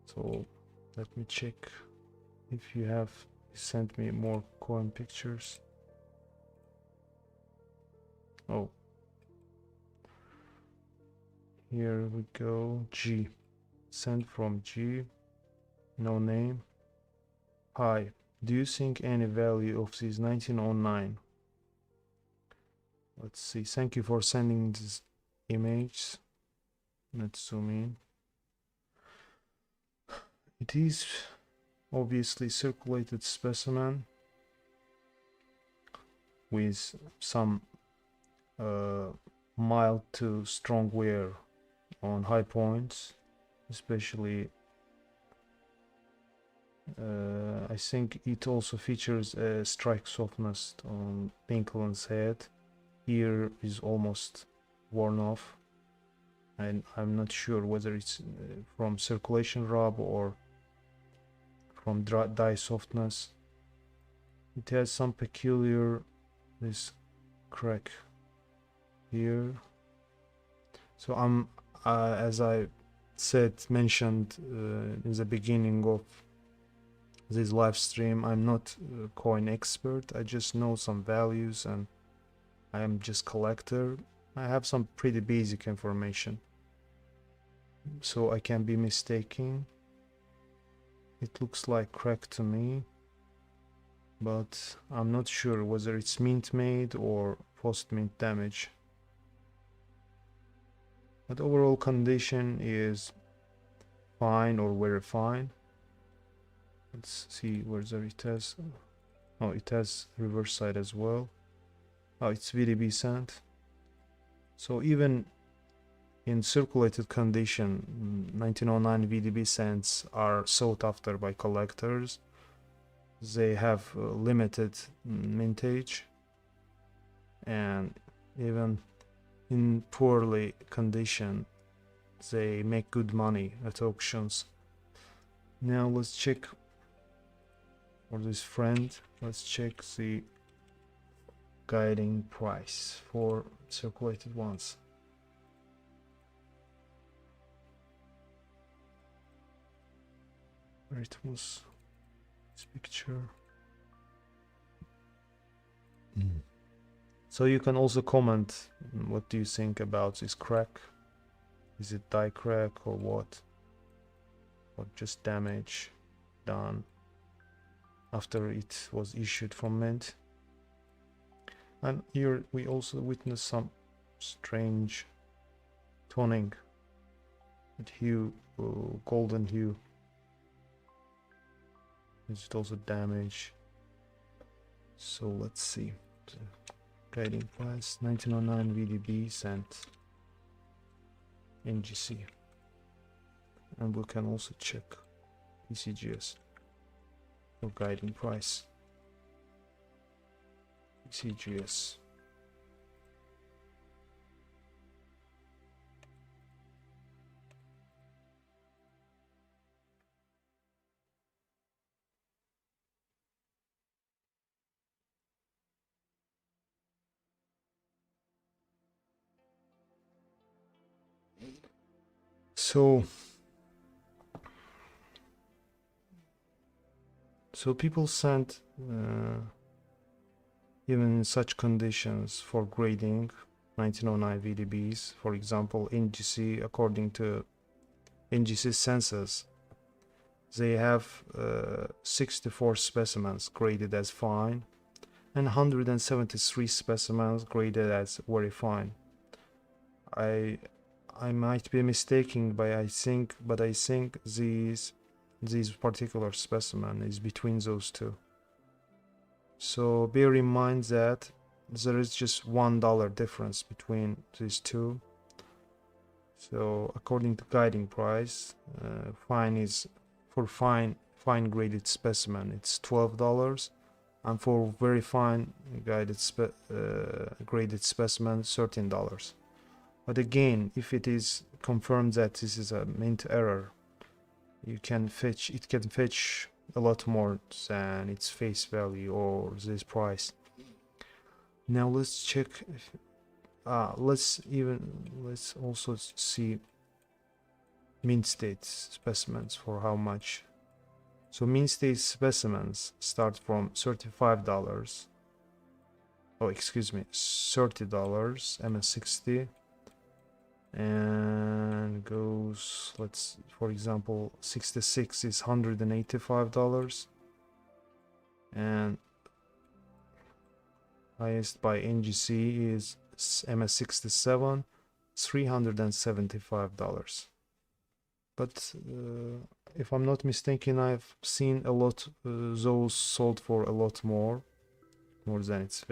So let me check if you have sent me more coin pictures. Oh, here we go. G, sent from G, no name. Hi, do you think any value of this 1909? Let's see. Thank you for sending this image. Let's zoom in. It is obviously circulated specimen with some mild to strong wear on high points, especially I think it also features a strike softness on Lincoln's head. Here is almost worn off, and I'm not sure whether it's from circulation rub or from die softness. It has some peculiar this crack here. So I'm as I mentioned in the beginning of this live stream, I'm not a coin expert. I just know some values and I am just collector. I have some pretty basic information, so I can be mistaken. It looks like crack to me, but I'm not sure whether it's mint made or post mint damage. But overall condition is fine or very fine. Let's see whether it has. Oh, it has reverse side as well. Oh, it's VDB cent. So even in circulated condition, 1909 VDB cents are sought after by collectors. They have limited mintage, and even in poorly condition, they make good money at auctions. Now let's check for this friend. Let's check the guiding price for circulated ones. Where it was this picture. So you can also comment what do you think about this crack. Is it die crack or what? Or just damage done after it was issued from mint? And here we also witness some strange toning with hue, golden hue. Is it also damage? So let's see. The guiding price 1909 VDB cent NGC, and we can also check PCGS for guiding price. PCGS. So people send even in such conditions for grading 1909 VDBs. For example, NGC, according to NGC census, they have 64 specimens graded as fine and 173 specimens graded as very fine. I might be mistaken, but I think these particular specimen is between those two. So bear in mind that there is just $1 difference between these two. So according to guiding price, fine is for fine graded specimen it's $12, and for very fine graded specimen $13. But again, if it is confirmed that this is a mint error, it can fetch a lot more than its face value or this price. Now let's check if, let's also see mint state specimens for how much. So mint state specimens start from $35. Oh, excuse me, $30 MS60, and goes, let's, for example, 66 is $185, and highest by NGC is MS67, $375. But if I'm not mistaken, I've seen a lot those sold for a lot more than its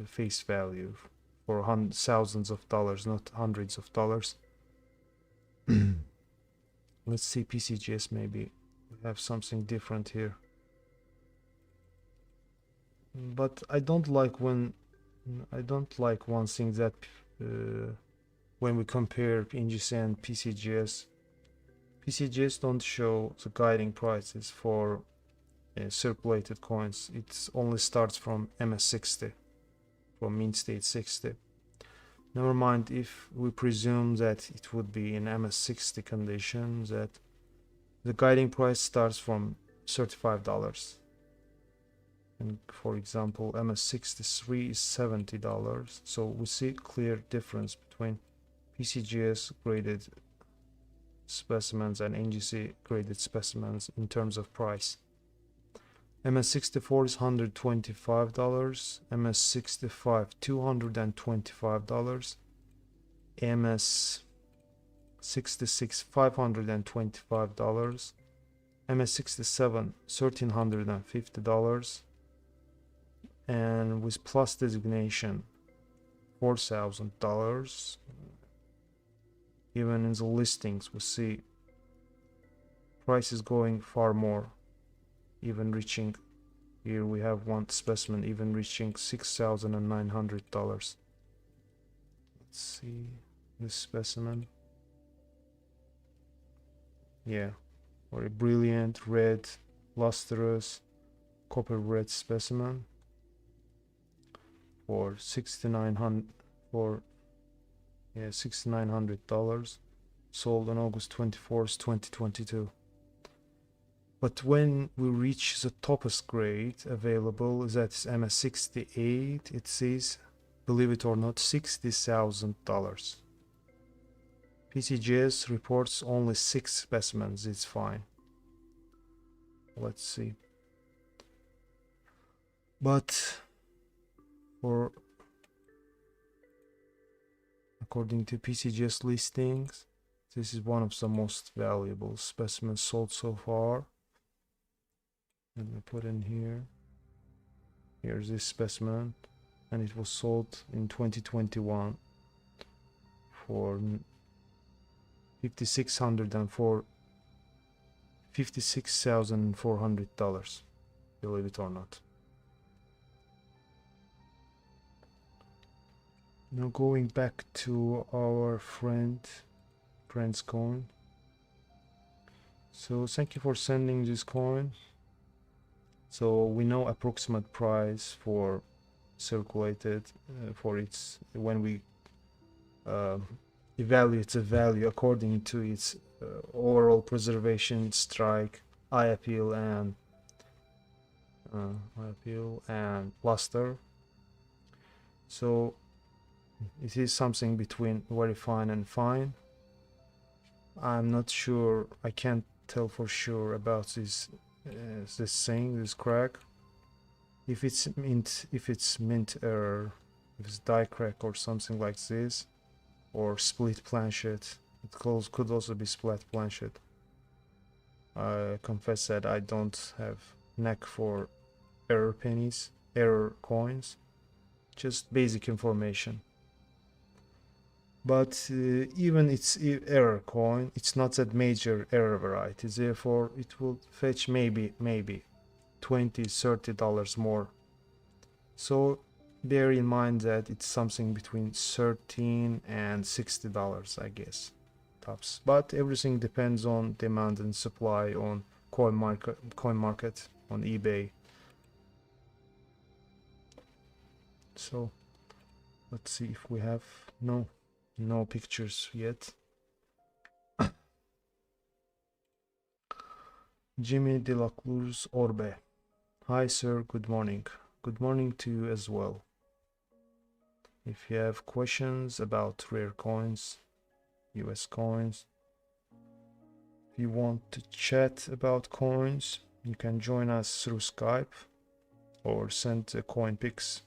face value, for thousands of dollars, not hundreds of dollars. Let's see PCGS maybe have something different here. But I don't like one thing that when we compare NGC and PCGs don't show the guiding prices for circulated coins. It only starts from MS60, from mint state 60. Never mind if we presume that it would be in MS60 condition, that the guiding price starts from $35. And for example, MS63 is $70. So we see clear difference between PCGS graded specimens and NGC graded specimens in terms of price. MS64 is $125, MS65 $225, MS66 $525, MS67 $1,350, and with plus designation $4,000. Even in the listings we see prices going far more, even reaching, here we have one specimen even reaching $6,900. Let's see this specimen. Yeah, or a brilliant red lustrous copper red specimen for $6,900, sold on August 24th, 2022. But when we reach the toppest grade available, that's MS68, it says, believe it or not, $60,000. PCGS reports only 6 specimens, it's fine. Let's see. But according to PCGS listings, this is one of the most valuable specimens sold so far. Let me put in here. Here's this specimen, and it was sold in 2021 for $56,400, believe it or not. Now going back to our friend's coin. So thank you for sending this coin. So we know approximate price for circulated for its, when we evaluate the value according to its overall preservation, strike, eye appeal, and luster. So it is something between very fine and fine. I'm not sure, I can't tell for sure about this this crack. If it's mint error, if it's die crack or something like this, or split planchet, it could also be split planchet. I confess that I don't have knack for error pennies, error coins, just basic information. But even its error coin, it's not that major error variety, therefore it will fetch maybe $20-30 more. So bear in mind that it's something between $13 and $60, I guess, tops. But everything depends on demand and supply on coin market, on eBay. So let's see if we have no pictures yet. Jimmy de la Cruz Orbe. Hi sir, good morning. Good morning to you as well. If you have questions about rare coins, US coins, if you want to chat about coins, you can join us through Skype or send coin pics.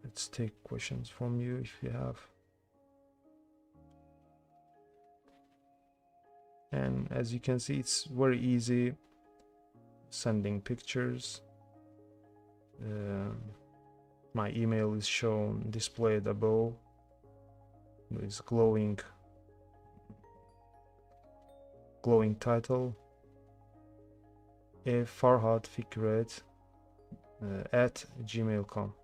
Let's take questions from you if you have. And as you can see, it's very easy sending pictures. My email is shown, displayed above. with glowing title. A Farhad Fikret at gmail.com.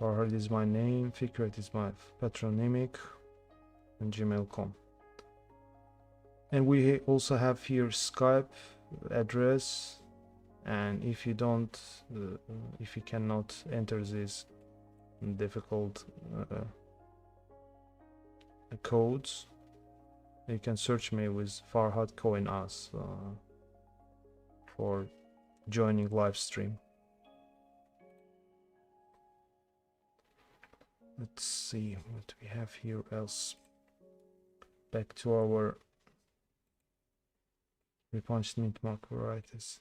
Farhad is my name, Fikret is my patronymic, and gmail.com. And we also have here Skype address, and if you don't if you cannot enter this difficult codes, you can search me with Farhad COİN As for joining live stream. Let's see what we have here else. Back to our repunched mintmark varieties.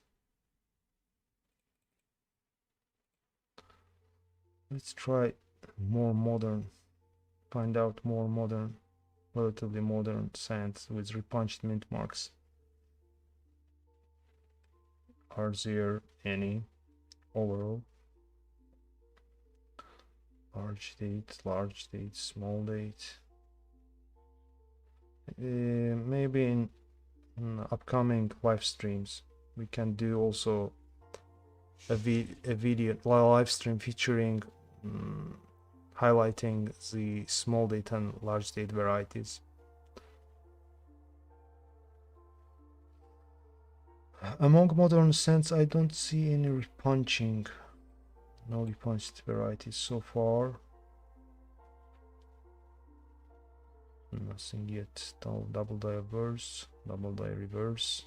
Let's try more modern, find out more modern, relatively modern scents with repunched mintmarks. Are there any overall? Large date, small date. Maybe in upcoming live streams we can do also a video live stream featuring highlighting the small date and large date varieties. Among modern scents, I don't see any repunching. No repunched varieties so far. Nothing yet. Double die reverse, double die reverse.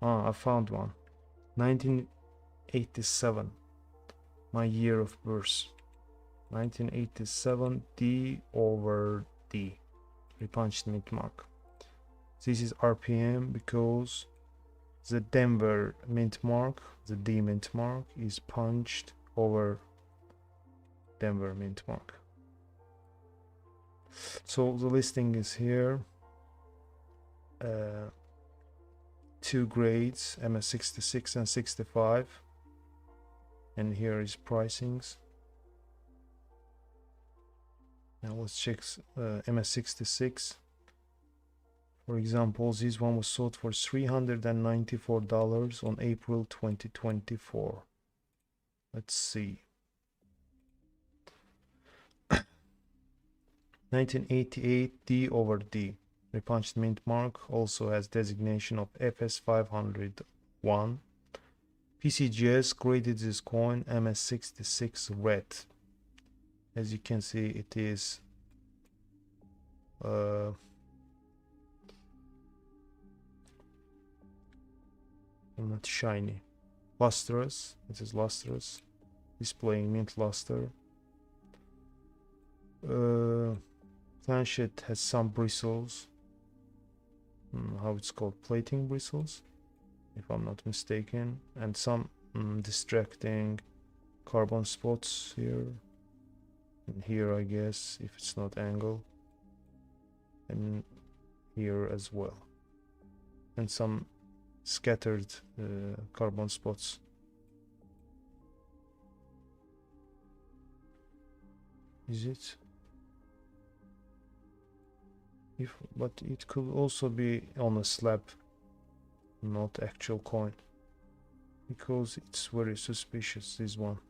Ah, I found one. 1987. My year of birth. 1987, D over D. Repunched mintmark. This is RPM because the Denver mintmark, the D mintmark, is punched over Denver mintmark. So the listing is here. Two grades, MS66 and 65. And here is pricings. Now let's check MS66. For example, this one was sold for $394 on April 2024. Let's see. 1988 D over D. Repunched mintmark also has designation of FS501. PCGS graded this coin MS66 red. As you can see, it is not shiny, lustrous. It is lustrous, displaying mint luster. Planchet has some bristles. How it's called, plating bristles, if I'm not mistaken, and some distracting carbon spots here and here, I guess, if it's not angle, and here as well, and some scattered carbon spots. Is it? But it could also be on a slab, not actual coin, because it's very suspicious, this one,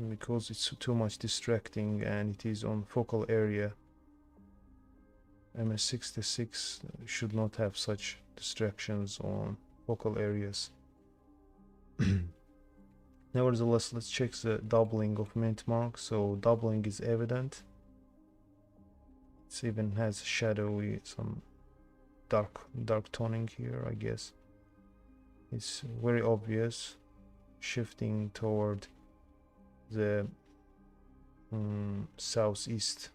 because it's too much distracting and it is on focal area. MS66 should not have such distractions on focal areas. Nevertheless, let's check the doubling of mintmark. So doubling is evident. It even has shadowy, some dark toning here, I guess. It's very obvious, shifting toward the southeast.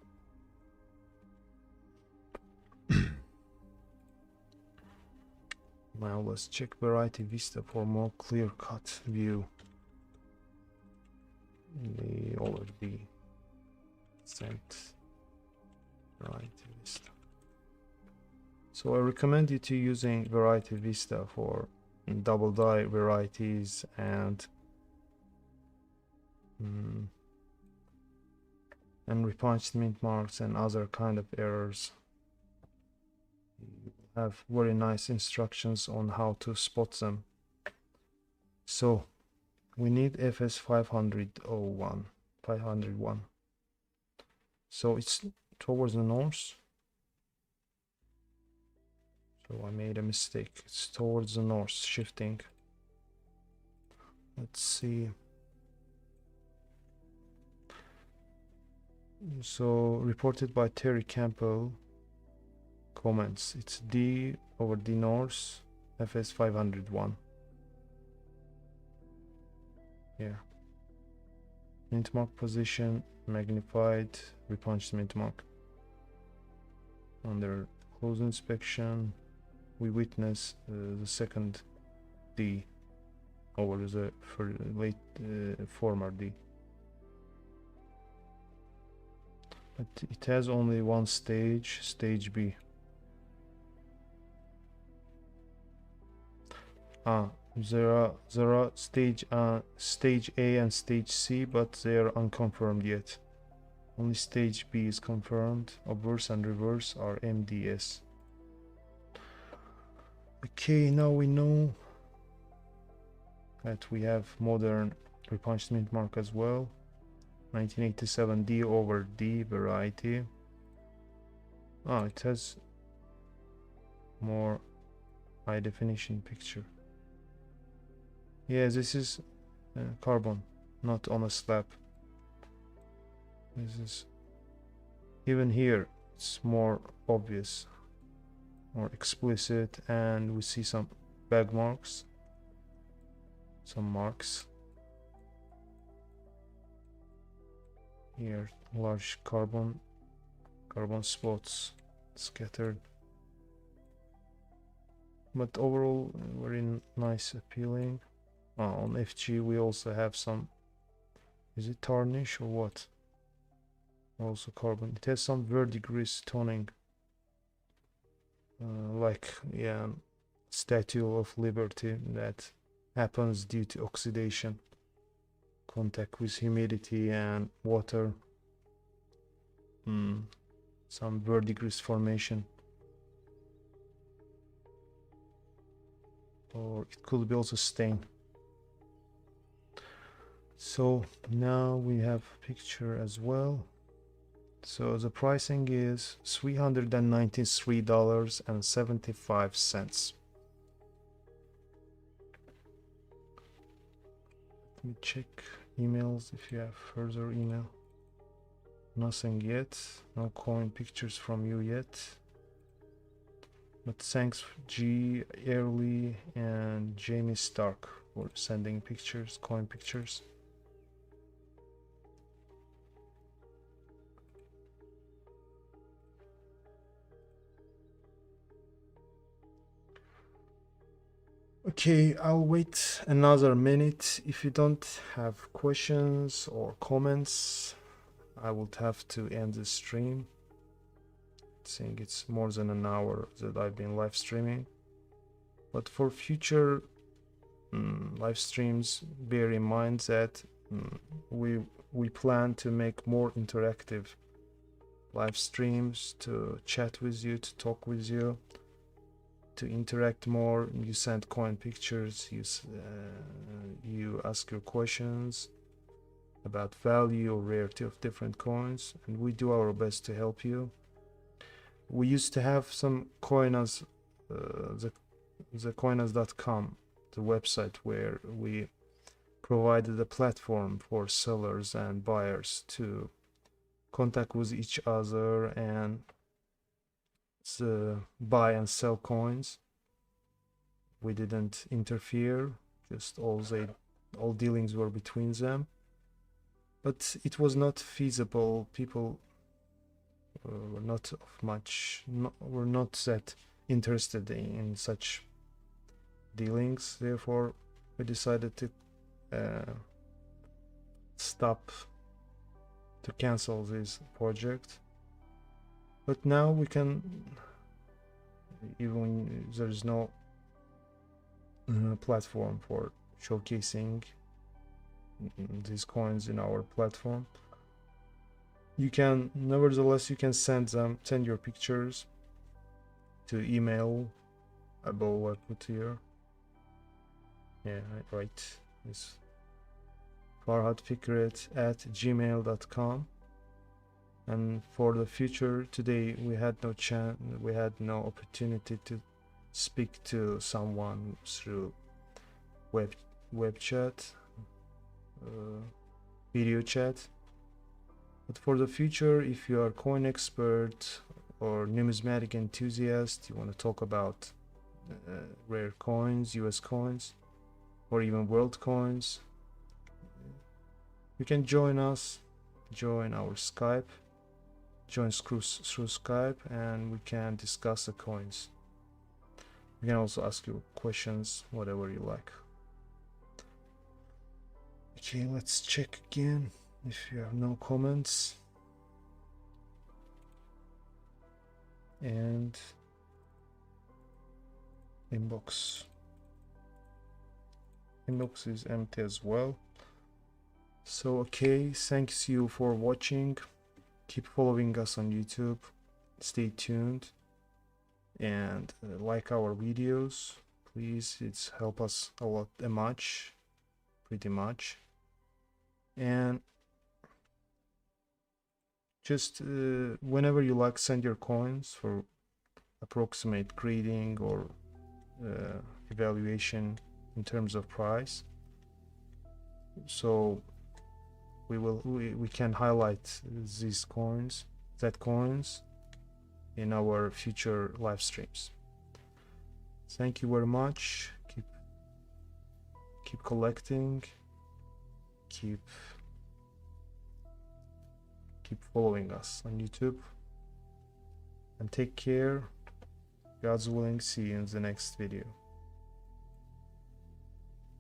Now let's check variety vista for more clear-cut view. The already sent variety vista. So I recommend you to using Variety Vista for double die varieties and repunched mint marks and other kind of errors. You have very nice instructions on how to spot them. So we need FS 501. So it's towards the north. So I made a mistake. It's towards the north, shifting. Let's see. So reported by Terry Campbell. Comments. It's D over D north, FS 501. Yeah. Mint mark position, magnified, repunched mint mark. Under close inspection, we witness the second D over the former D. But it has only one stage, stage B. There are stage A and stage C, but they are unconfirmed yet. Only stage B is confirmed. Obverse and reverse are MDS. Okay, now we know that we have modern repunched mint mark as well. 1987 D over D variety. It has more high definition picture. Yeah, this is carbon, not on a slab. This is even here, it's more obvious, more explicit, and we see some bag marks, some marks. Here, large carbon spots scattered. But overall, very nice, appealing. On FG we also have some, is it tarnish or what? Also carbon. It has some verdigris toning, like Statue of Liberty, that happens due to oxidation, contact with humidity and water. Some verdigris formation, or it could be also stain. So now we have picture as well. So the pricing is $393.75. Let me check emails if you have further email. Nothing yet. No coin pictures from you yet. But thanks G. Early and Jamie Stark for sending pictures, coin pictures. Okay, I'll wait another minute. If you don't have questions or comments, I would have to end the stream. I think it's more than an hour that I've been live streaming. But for future live streams, bear in mind that we plan to make more interactive live streams, to chat with you, to talk with you, to interact more. You send coin pictures, you ask your questions about value or rarity of different coins, and we do our best to help you. We used to have some coiners, the coiners.com, the website where we provided a platform for sellers and buyers to contact with each other and buy and sell coins. We didn't interfere, just all dealings were between them. But it was not feasible. People were not that interested in such dealings. Therefore, we decided to cancel this project. But now we can even there is no platform for showcasing these coins in our platform, you can nevertheless send your pictures to email above I put here. Yeah, right. It's farhadfikret@gmail.com. And for the future, today we had no opportunity to speak to someone through web chat, video chat. But for the future, if you are coin expert or numismatic enthusiast, you want to talk about rare coins, US coins, or even world coins, you can join us, join our Skype, join through Skype, and we can discuss the coins. You can also ask your questions, whatever you like. Okay, let's check again if you have no comments. And inbox is empty as well. So okay, thanks you for watching. Keep following us on YouTube, stay tuned, and like our videos, please. It's help us a lot, pretty much. And just whenever you like, send your coins for approximate grading or evaluation in terms of price, so we can highlight these coins in our future live streams. Thank you very much. Keep collecting, keep following us on YouTube, and take care. God's willing, see you in the next video.